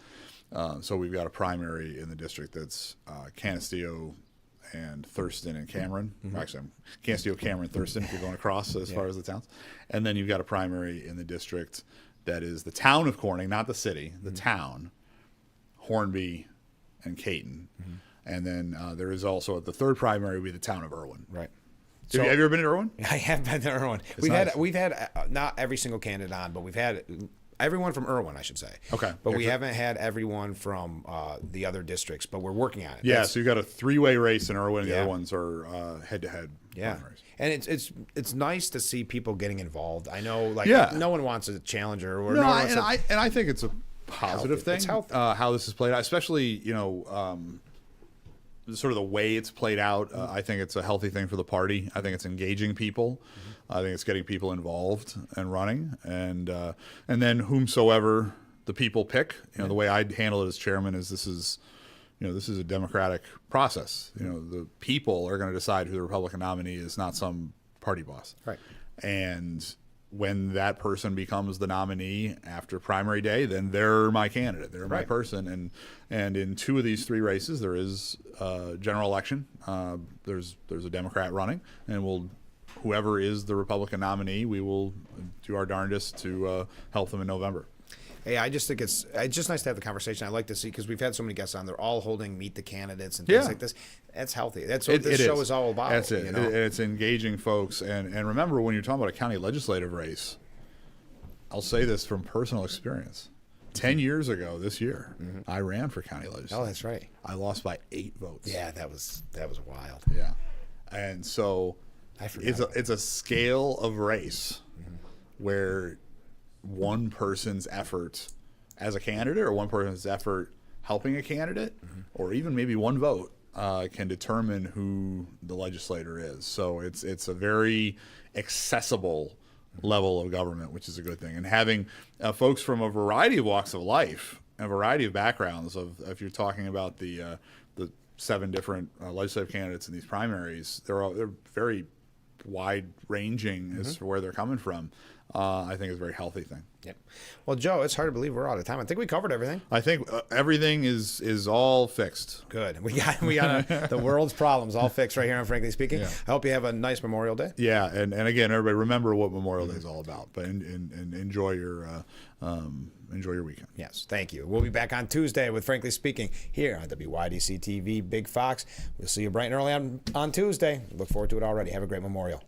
So we've got a primary in the district that's Canisteo and Thurston and Cameron. Actually, Canisteo, Cameron, Thurston, if you're going across as far as the towns. And then you've got a primary in the district that is the town of Corning, not the city, the town, Hornby and Caton. And then there is also, the third primary will be the town of Irwin. Right. So, have you ever been to Irwin? I have been to Irwin. We've had not every single candidate on, but we've had everyone from Irwin, I should say. Okay. But we haven't had everyone from the other districts, but we're working on it. Yeah, so you've got a 3-way race in Irwin. The other ones are head-to-head primaries. And it's nice to see people getting involved. I know, like, no one wants a challenger. Or I think it's a positive thing. It's healthy. How this is played out, especially, sort of the way it's played out. I think it's a healthy thing for the party. I think it's engaging people. I think it's getting people involved and running, and then whomsoever the people pick. The way I'd handle it as chairman is this is a democratic process. The people are going to decide who the Republican nominee is, not some party boss. Right. And when that person becomes the nominee after primary day, then they're my candidate. They're my person. And in 2 of these 3 races, there is a general election. There's a Democrat running, and whoever is the Republican nominee, we will do our darndest to help them in November. Hey, I just think it's just nice to have the conversation. I like to see, because we've had so many guests on. They're all holding Meet the Candidates and things like this. That's healthy. That's what this show is all about. That's it. It's engaging folks. And remember, when you're talking about a county legislative race, I'll say this from personal experience. 10 years ago this year, I ran for county legislature. Oh, that's right. I lost by 8 votes. Yeah, that was wild. Yeah. And so it's a scale of race where one person's effort as a candidate, or one person's effort helping a candidate, or even maybe one vote can determine who the legislator is. So it's a very accessible level of government, which is a good thing. And having folks from a variety of walks of life, a variety of backgrounds, if you're talking about the 7 different legislative candidates in these primaries, they're very wide-ranging as to where they're coming from. I think is a very healthy thing. Yep. Well, Joe, it's hard to believe we're out of time. I think we covered everything. I think everything is all fixed. Good. We got the world's problems all fixed right here on Frankly Speaking. Yeah. I hope you have a nice Memorial Day. Yeah, and again, everybody remember what Memorial Day is all about. But and enjoy your weekend. Yes, thank you. We'll be back on Tuesday with Frankly Speaking here on WYDC TV Big Fox. We'll see you bright and early on Tuesday. Look forward to it already. Have a great Memorial.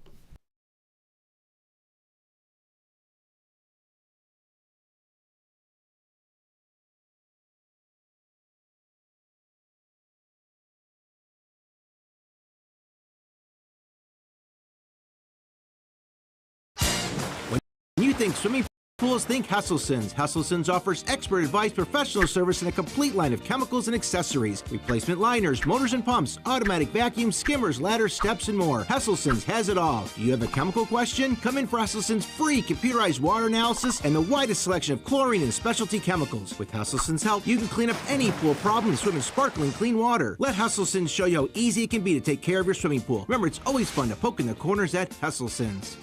When you think swimming pools, think Hesselson's. Hesselson's offers expert advice, professional service, and a complete line of chemicals and accessories. Replacement liners, motors and pumps, automatic vacuums, skimmers, ladders, steps, and more. Hesselson's has it all. Do you have a chemical question? Come in for Hesselson's free computerized water analysis and the widest selection of chlorine and specialty chemicals. With Hesselson's help, you can clean up any pool problem and swim in sparkling clean water. Let Hesselson's show you how easy it can be to take care of your swimming pool. Remember, it's always fun to poke in the corners at Hesselson's.